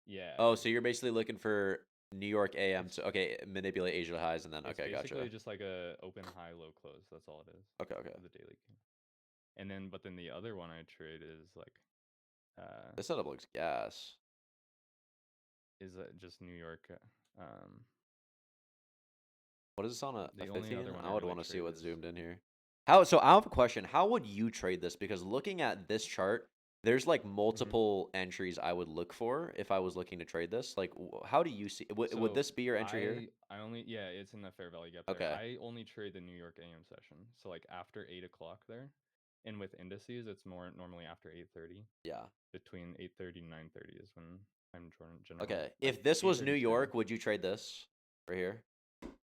Yeah. Oh, so you're basically looking for New York AM to manipulate Asia highs and then It's okay, basically gotcha. just like a open high low close. That's all it is. Okay. The daily key. And then but then the other one I trade is like This setup looks gas. is just New York What is this on a The only 15? other one I I would really want to see trade what's is- zoomed in here. So I have a question. How would you trade this? Because looking at this chart, there's like multiple entries I would look for if I was looking to trade this. Like, how do you see? Would So this be your entry here? I only it's in the fair value gap Okay. there. I only trade the New York AM session. So like after 8 o'clock there. And with indices it's more normally after 8:30. Yeah. Between 8:30 and 9:30 is when I'm generally. Okay. If this was New York, would you trade this right here?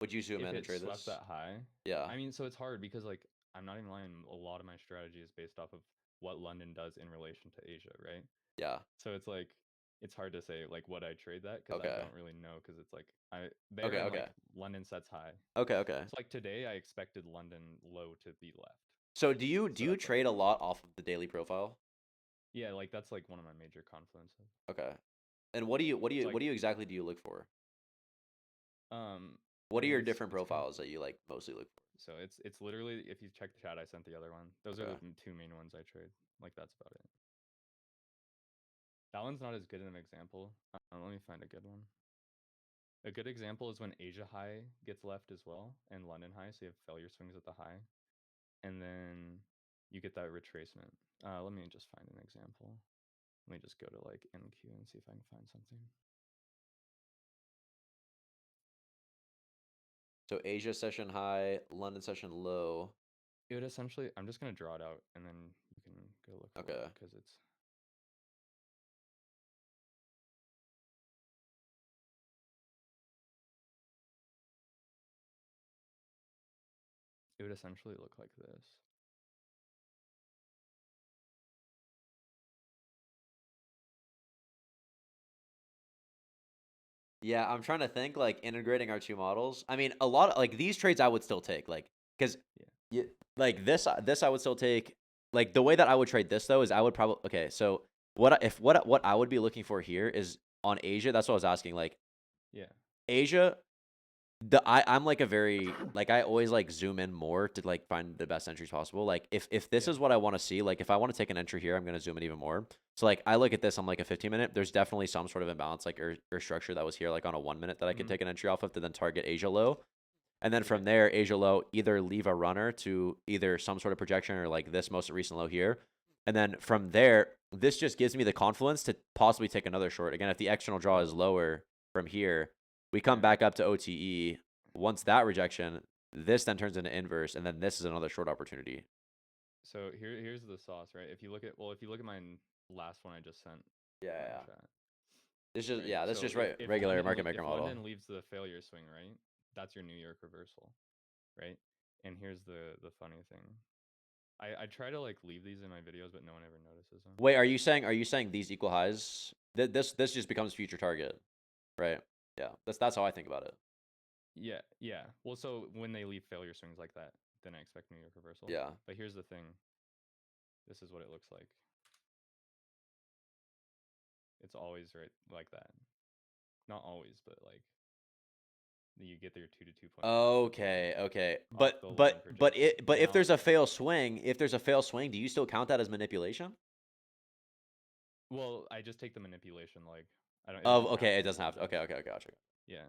Would you zoom if in it and trade swept this? that high? Yeah. I mean, so it's hard because like I'm not even lying. A lot of my strategy is based off of what London does in relation to Asia, right? Yeah. So it's like it's hard to say like what I trade that because Okay. I don't really know because it's like Okay, I'm okay. like London sets high. Okay. Okay. So like today I expected London low to be left. So do you that's, like- trade a lot off of the daily profile? Yeah, like that's like one of my major confluences. Okay. And what exactly do you look for? What are your different profiles that you like mostly look for? So it's literally if you check the chat, I sent the other one. Those are the two main ones I trade. Like that's about it. That one's not as good an example. Let me find a good one. A good example is when Asia high gets left as well and London high, so you have failure swings at the high, and then you get that retracement. Let me just find an example. Let me just go to like NQ and see if I can find something. So Asia session high, London session low. It would essentially, I'm just gonna draw it out and then you can go look for it because it's. It would essentially look like this. Yeah, I'm trying to think like integrating our two models. I mean, a lot of like these trades I would still take like because like this I would still take. Like the way that I would trade this though is I would probably so what I would be looking for here is on Asia. That's what I was asking. Like Asia, I'm like a very like I always like zoom in more to like find the best entries possible. Like if this is what I want to see, like if I want to take an entry here, I'm gonna zoom in even more. So like I look at this, I'm like a 15-minute. There's definitely some sort of imbalance like or structure that was here like on a 1 minute that I could take an entry off of to then target Asia low. And then from there, Asia low, either leave a runner to either some sort of projection or like this most recent low here. And then from there, this just gives me the confluence to possibly take another short. Again, if the external draw is lower from here, we come back up to OTE. Once that rejection, this then turns into inverse, and then this is another short opportunity. So here's the sauce, right? If you look at my last one I just sent. Yeah. Chat, it's just right? That's so just if regular London, market maker if model. London leaves the failure swing, right? That's your New York reversal, right? And here's the funny thing. I try to like leave these in my videos, but no one ever notices them. Wait, are you saying these equal highs? This just becomes future target, right? Yeah, that's how I think about it. Yeah. Well, so when they leave failure swings like that, then I expect New York reversal. Yeah. But here's the thing. This is what it looks like. It's always right like that. Not always, but like you get their 2 to 2.5. Okay. But if there's a fail swing, do you still count that as manipulation? Well, I just take the manipulation leg. I don't. It Oh, doesn't okay. It to doesn't have to. include Okay, this. okay, gotcha. Yeah,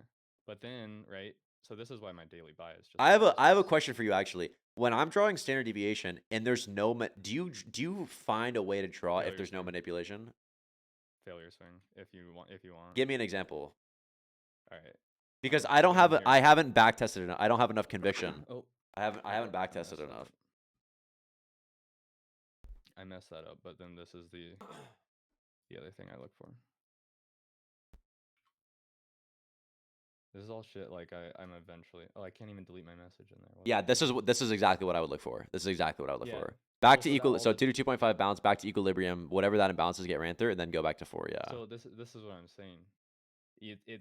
but then right. So this is why my daily bias just I have exists. a question for you actually. When I'm drawing standard deviation and there's no do you find a way to draw if Failure there's no swing. manipulation? Failure swing. If you want. Give me an example. All right. Because So then here. I haven't back tested enough. I don't have enough conviction. Oh, I haven't back I messed tested that enough. up. I messed that up, but then this is the other thing I look for. This is all shit. Like I'm eventually. Oh, I can't even delete my message in there. What Yeah, the this fuck? is exactly what I would look for. This is exactly what I would look Yeah. for. Back Well, to so that equal. all So this- 2 to 2.5 bounce back to equilibrium. Whatever that imbalances get ran through, and then go back to 4. Yeah. So this is what I'm saying.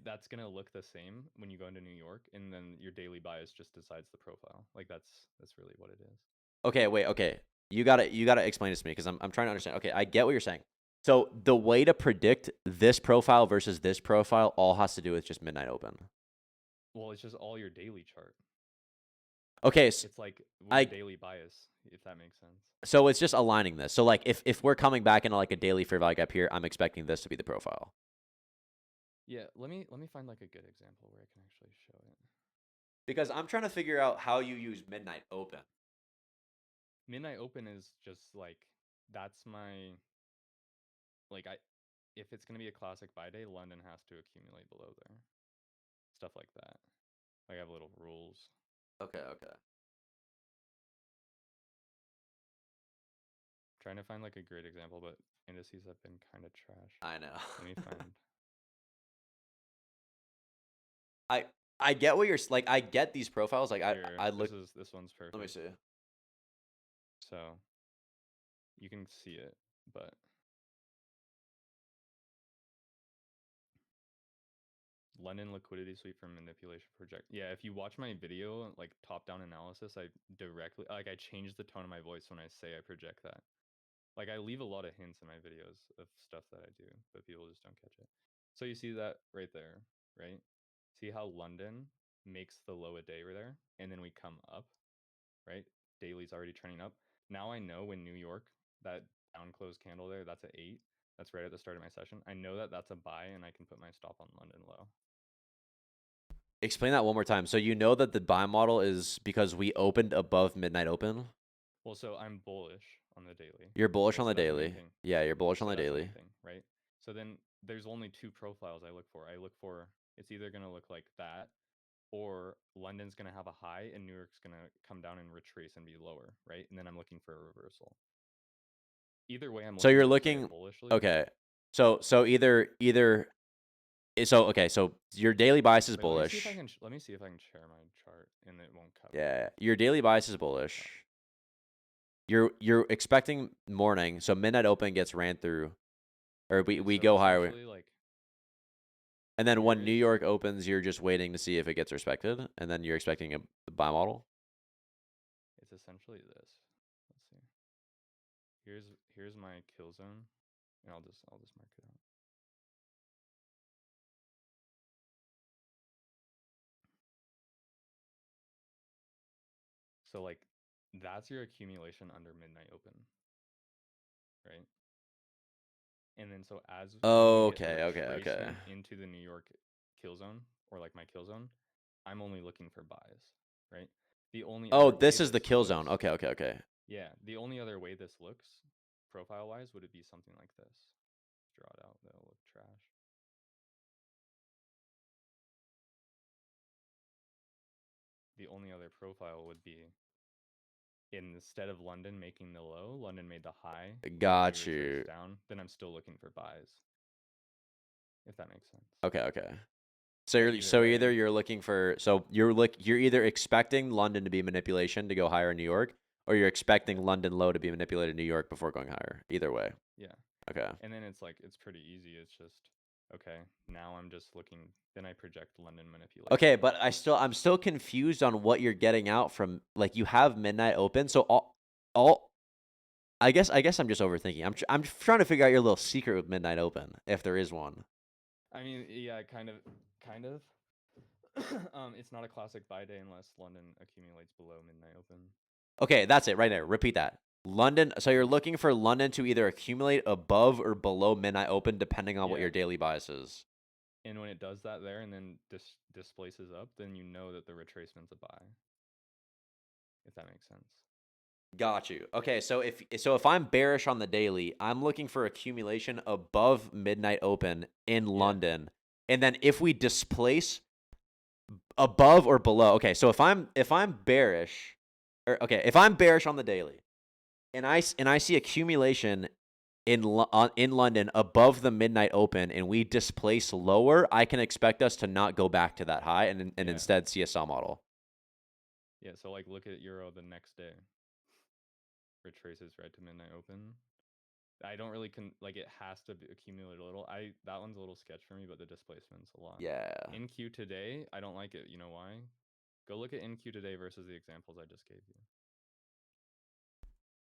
That's gonna look the same when you go into New York, and then your daily bias just decides the profile. Like that's really what it is. Okay, wait. Okay, you gotta explain this to me because I'm trying to understand. Okay, I get what you're saying. So the way to predict this profile versus this profile all has to do with just midnight open. Well, it's just all your daily chart. Okay, It's like daily bias, if that makes sense. so it's just aligning this. So like if we're coming back into like a daily fair value gap here, I'm expecting this to be the profile. Yeah, let me find like a good example where I can actually show it. Because I'm trying to figure out how you use midnight open. Midnight open is just like that's my if it's gonna be a classic buy day, London has to accumulate below there. Stuff like that. Like I have little rules. Okay. Trying to find like a great example, but indices have been kind of trash. I know. Let me find. I get what you're like. I get these profiles. Like I look. This one's perfect. Let me see. So you can see it, but London liquidity sweep for manipulation project. Yeah, if you watch my video, like top-down analysis, I directly I change the tone of my voice when I say I project that. Like I leave a lot of hints in my videos of stuff that I do, but people just don't catch it. So you see that right there, right? See how London makes the low a day right there, and then we come up, right? Daily's already trending up. Now I know when New York, that down close candle there, that's at 8. That's right at the start of my session. I know that that's a buy, and I can put my stop on London low. Explain that one more time. So you know that the buy model is because we opened above midnight open? Well, so I'm bullish on the daily. You're bullish Right, on so the that's the main daily. thing. Yeah, you're bullish So on the that's the daily. main thing, right? So then there's only 2 profiles I look for. I look for it's either going to look like that, or London's going to have a high and New York's going to come down and retrace and be lower, right? And then I'm looking for a reversal. Either way, I'm So you're looking looking bullishly. okay. So either so okay, so your daily bias is Wait, bullish. Let me see if I can share my chart and it won't cover. Yeah, your daily bias is bullish. You're expecting morning, so midnight open gets ran through, or we So go higher. essentially, like, And then when here New is- York opens, you're just waiting to see if it gets respected, and then you're expecting a buy model. it's essentially this. Let's see. Here's my kill zone, and I'll just mark it out. So like that's your accumulation under midnight open, right? And then so as we get Okay. retracement into the New York kill zone, or like my kill zone, I'm only looking for buys, right? The only Oh, other this way is the kill zone. Okay. Yeah, the only other way this looks profile wise would it be something like this. Draw it out, that'll look trash. The only other profile would be instead of London making the low, London made the high. Got you. Down, then I'm still looking for buys. If that makes sense. Okay. So either you're looking for you're either expecting London to be manipulation to go higher in New York, or you're expecting London low to be manipulated in New York before going higher. Either way. Yeah. Okay. And then it's pretty easy. It's just okay. Now I'm just looking. Then I project London manipulation. Okay, but I'm still confused on what you're getting out from, like, you have midnight open, so all I guess I'm just overthinking. I'm trying to figure out your little secret with midnight open, if there is one. I mean, yeah, kind of. It's not a classic buy day unless London accumulates below midnight open. Okay, that's it right there. Repeat that. London. So you're looking for London to either accumulate above or below midnight open, depending on what Yeah. your daily bias is. And when it does that there and then displaces up, then you know that the retracement's a buy. If that makes sense. Got you. Okay, so if I'm bearish on the daily, I'm looking for accumulation above midnight open in London. And then if we displace above or below. Okay, so if I'm bearish if I'm bearish on the daily and I see accumulation in London above the midnight open and we displace lower, I can expect us to not go back to that high and instead see a sell model. Yeah, so like look at Euro the next day. Retraces right to midnight open. I don't really like it has to accumulate a little. That one's a little sketch for me, but the displacement's a lot. Yeah. NQ today, I don't like it. You know why? Go look at NQ today versus the examples I just gave you.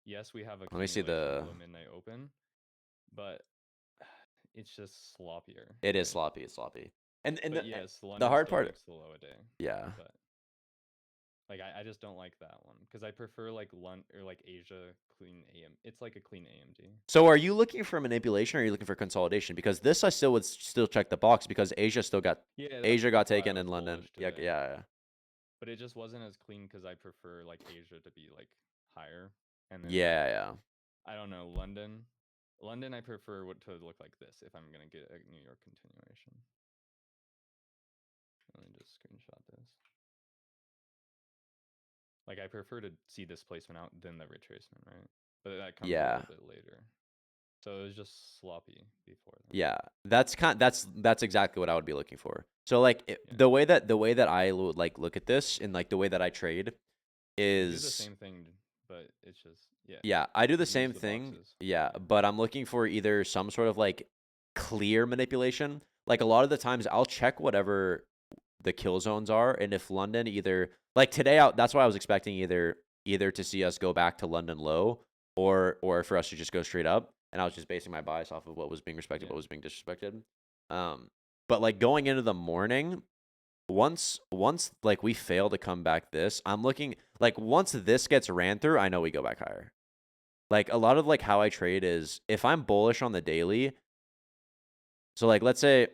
Yes, we have a Let me see the below midnight open, but it's just sloppier. It is sloppy. It's sloppy. And yes, the hard still part makes the low a day. Yeah. But like I just don't like that one because I prefer like Asia clean AM. It's like a clean AMD. So are you looking for manipulation or are you looking for consolidation? Because this I still would check the box because Asia still got Asia got taken in London. Yeah. But it just wasn't as clean because I prefer like Asia to be like higher. And then yeah. I don't know, London I prefer what to look like this if I'm gonna get a New York continuation. Let me just screenshot this. Like I prefer to see displacement out than the retracement, right? But that comes a little bit later. So it was just sloppy before that. Yeah, that's exactly what I would be looking for. So like the way that I would like look at this and like the way that I trade is you do the same thing, but it's just yeah, I do the same thing. Yeah, but I'm looking for either some sort of like clear manipulation. Like a lot of the times I'll check whatever the kill zones are, and if London either like today that's why I was expecting either to see us go back to London low or for us to just go straight up. And I was just basing my bias off of what was being respected, what was being disrespected. But like going into the morning, once like we fail to come back this, I'm looking like once this gets ran through, I know we go back higher. Like a lot of like how I trade is if I'm bullish on the daily. So like let's say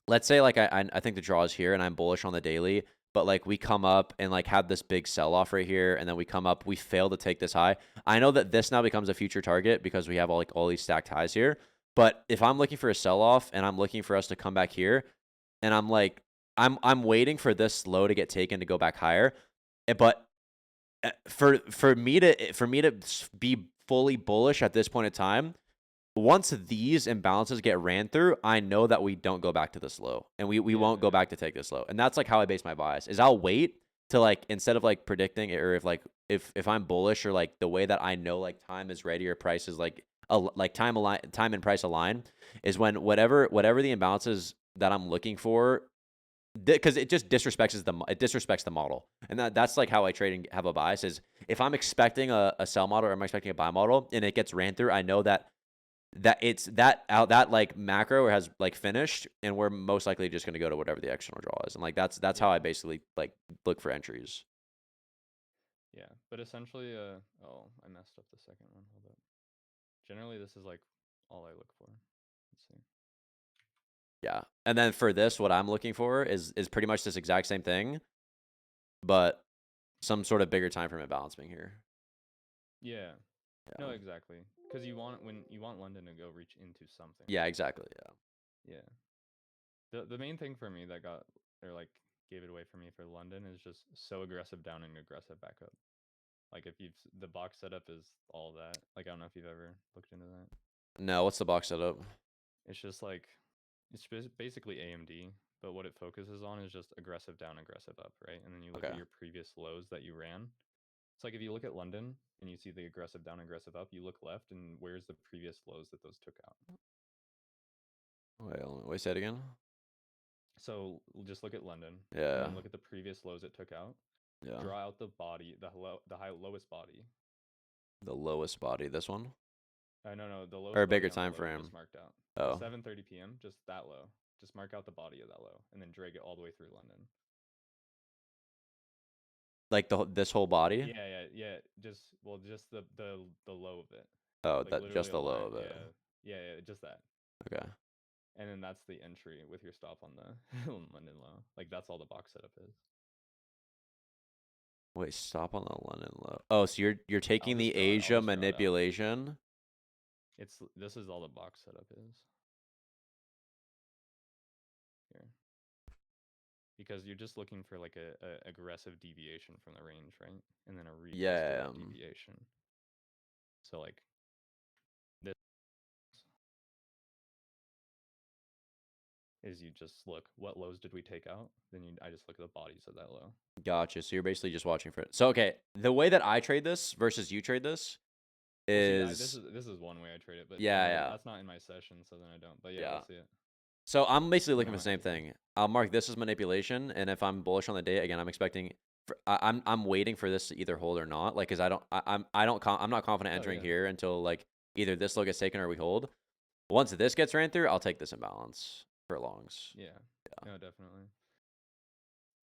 like I think the draw is here and I'm bullish on the daily, but like we come up and like have this big sell off right here, and then we come up, we fail to take this high. I know that this now becomes a future target because we have all these stacked highs here. But if I'm looking for a sell off and I'm looking for us to come back here, and I'm like I'm waiting for this low to get taken to go back higher, but for me to be fully bullish at this point in time, once these imbalances get ran through, I know that we don't go back to this low, and we won't go back to take this low. And that's like how I base my bias is I'll wait to like instead of like predicting it, or if I'm bullish or like the way that I know like time is ready or price is like time and price align is when whatever the imbalances that I'm looking for, because it just disrespects the model. And that's like how I trade and have a bias is if I'm expecting a sell model or I'm expecting a buy model and it gets ran through, I know that it's that like macro has like finished, and we're most likely just going to go to whatever the external draw is. And like that's how I basically like look for entries. Yeah, but essentially I messed up the second one. Hold up. Generally this is like all I look for. Let's see. Yeah. And then for this, what I'm looking for is pretty much this exact same thing, but some sort of bigger time frame imbalance being here. Yeah. No, exactly. Because you want London to go reach into something. Yeah, exactly. Yeah. The main thing for me that gave it away for me for London is just so aggressive down and aggressive back up. Like if the box setup is all that. Like I don't know if you've ever looked into that. No, what's the box setup? It's just like it's basically AMD, but what it focuses on is just aggressive down, aggressive up, right? And then you look at your previous lows that you ran. It's like if you look at London and you see the aggressive down, aggressive up, you look left and where's the previous lows that those took out? Wait, say it again. So just look at London. Yeah. And then look at the previous lows it took out. Yeah. Draw out the body, the lowest body. The lowest body. This one. No, the lowest. Or a bigger time frame. Just marked out. Oh. 7:30 p.m. Just that low. Just mark out the body of that low, and then drag it all the way through London. Like this whole body? Yeah. Just the low of it, Oh, like that just literally a the low line. of it. Yeah, just that. Okay. And then that's the entry with your stop on the London low. Like that's all the box setup is. Wait, stop on the London low. Oh, so you're I'll taking just the draw it. I'll Asia just draw it out. manipulation. This is all the box setup is here. Because you're just looking for like a aggressive deviation from the range, right? And then a retest of Yeah. that deviation. So like this is you just look, what lows did we take out? Then I just look at the bodies of that low. Gotcha. So you're basically just watching for it. So okay, the way that I trade this versus you trade this Well, see, is this is one way I trade it, but yeah. that's not in my session, so then I don't. But yeah, Yeah. we'll see it. So I'm basically Then looking I for the might same use it. thing. I'll mark this as manipulation, and if I'm bullish on the day, again, I'm expecting. I'm waiting for this to either hold or not. Like, cause I'm not confident Oh entering yeah, here until like either this low gets taken or we hold. Once this gets ran through, I'll take this imbalance for longs. yeah, no, definitely.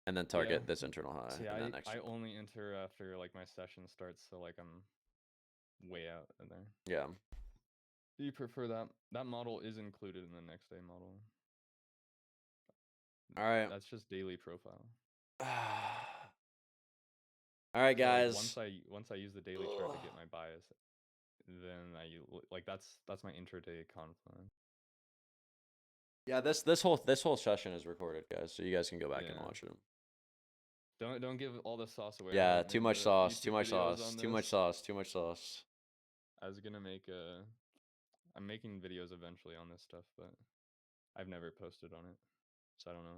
And then target this internal high. See, And then next. I only enter after like my session starts, so like I'm way out in there. Yeah. Do you prefer that? That model is included in the next day model. All right. That's just daily profile. All right, So like guys. once I use the daily chart to get my bias, then like that's my intraday confluence. Yeah, this whole session is recorded, guys, so you guys can go back and watch it. Don't give all the sauce away. Yeah, too much sauce, too YouTube much videos sauce, on too much this. sauce, too much sauce. I was gonna make I'm making videos eventually on this stuff, but I've never posted on it, so I don't know.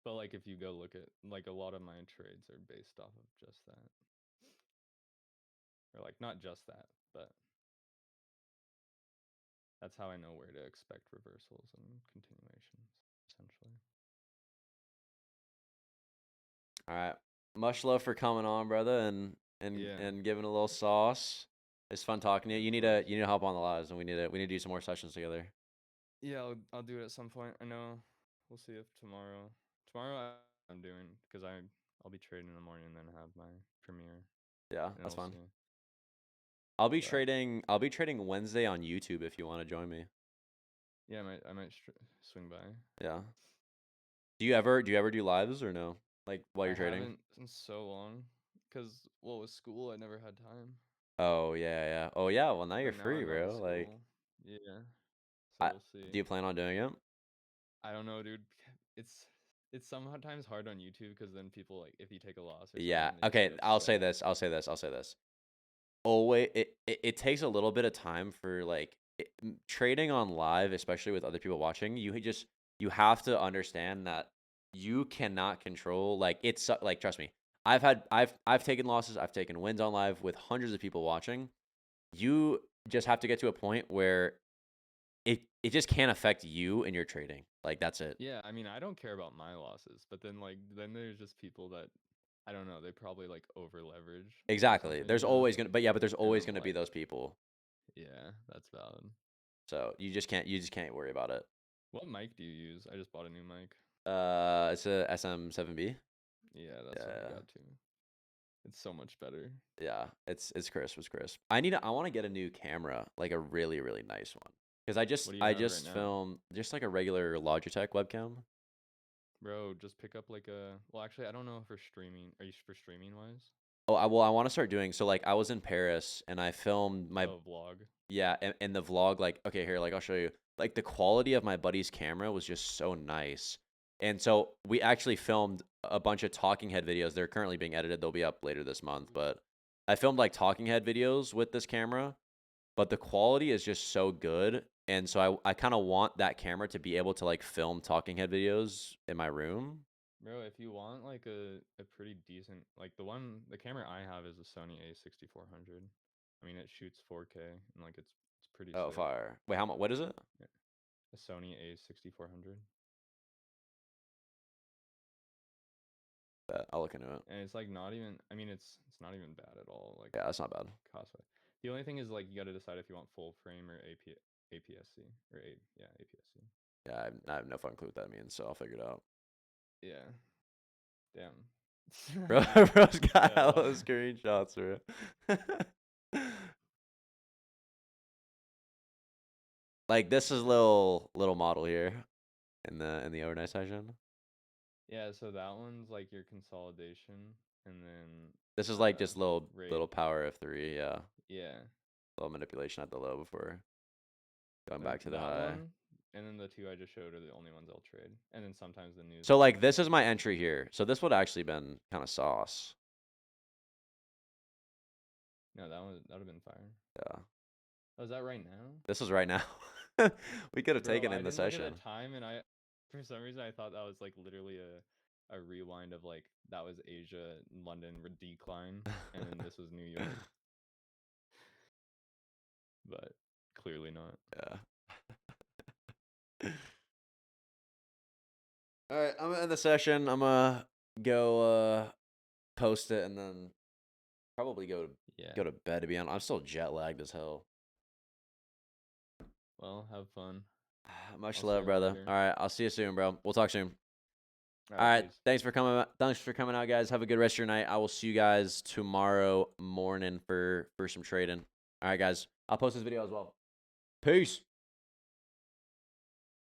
But like if you go look at like a lot of my trades are based off of just that. Or like not just that, but that's how I know where to expect reversals and continuations, essentially. All right. Much love for coming on, brother, and giving a little sauce. It's fun talking to you. You need to hop on the lives, and we need to do some more sessions together. Yeah, I'll do it at some point. I know. We'll see if tomorrow. I'm doing because I'll be trading in the morning and then have my premiere. Yeah, that's fun. See. I'll be trading Wednesday on YouTube if you want to join me. Yeah, I might swing by. Yeah. Do you ever do lives or no? Like while you're trading? I haven't in so long, cause with school I never had time. Oh yeah. Oh yeah. Well now you're free, I'm out of bro. Like, yeah. So we'll see. do you plan on doing it? I don't know, dude. It's sometimes hard on YouTube because then people like if you take a loss or something. Yeah. They Okay. get I'll say upset. this. Always, it takes a little bit of time for like trading on live, especially with other people watching. You have to understand that you cannot control like it's like trust me. I've taken losses. I've taken wins on live with hundreds of people watching. You just have to get to a point where it just can't affect you and your trading. Like that's it. Yeah, I mean, I don't care about my losses, but then there's just people that I don't know, they probably like over leverage. Exactly. There's always gonna, but there's always gonna be like, those people. Yeah, that's valid. So you just can't worry about it. What mic do you use? I just bought a new mic. It's a SM7B. Yeah, that's what I got too. It's so much better. Yeah, it's crisp. It's crisp. I want to get a new camera, like a really really nice one, because I just filmed just like a regular Logitech webcam. Bro, just pick up like a. Well, actually, I don't know for streaming. Are you for streaming wise? Oh, I want to start doing so. Like I was in Paris and I filmed my vlog. Yeah, and the vlog, like okay, here, like I'll show you. Like the quality of my buddy's camera was just so nice. And so we actually filmed a bunch of talking head videos. They're currently being edited. They'll be up later this month, but I filmed like talking head videos with this camera, but the quality is just so good. And so I kind of want that camera to be able to like film talking head videos in my room. Bro, if you want like a pretty decent, like the camera I have is a Sony A6400. I mean, it shoots 4K and like it's pretty Oh, sick. fire. Wait, how much? What is it? A Sony A6400. I'll look into it. And it's like not even. I mean, it's not even bad at all. Like yeah, that's not bad. Cost. The only thing is like you got to decide if you want full frame or APS-C or APS-C. Yeah, I have no fucking clue what that means, so I'll figure it out. Yeah. Damn. Bro's got Yeah. hella screenshots, bro. Like this is little model here in the overnight session. Yeah, so that one's like your consolidation, and then This is like just little rate. power of 3, yeah. Yeah. Little manipulation at the low before going Then back to the that high. one, and then the two I just showed are the only ones I'll trade, and then sometimes the news. So like this is my entry here. So this would actually been kind of sauce. No, that would have been fire. Yeah. Oh, is that right now? This is right now. We could have Bro, taken I in the didn't look at session. that time, and for some reason, I thought that was like literally a rewind of like that was Asia, London decline, and then this was New York. But clearly not. Yeah. All right, I'm gonna end the session. I'm gonna go post it and then probably go to bed. To be honest, I'm still jet lagged as hell. Well, have fun. Much I'll see love, you brother. later. All right, I'll see you soon, bro. We'll talk soon. All All right, peace. thanks for coming. Thanks for coming out, guys. Have a good rest of your night. I will see you guys tomorrow morning for some trading. All right, guys. I'll post this video as well. Peace.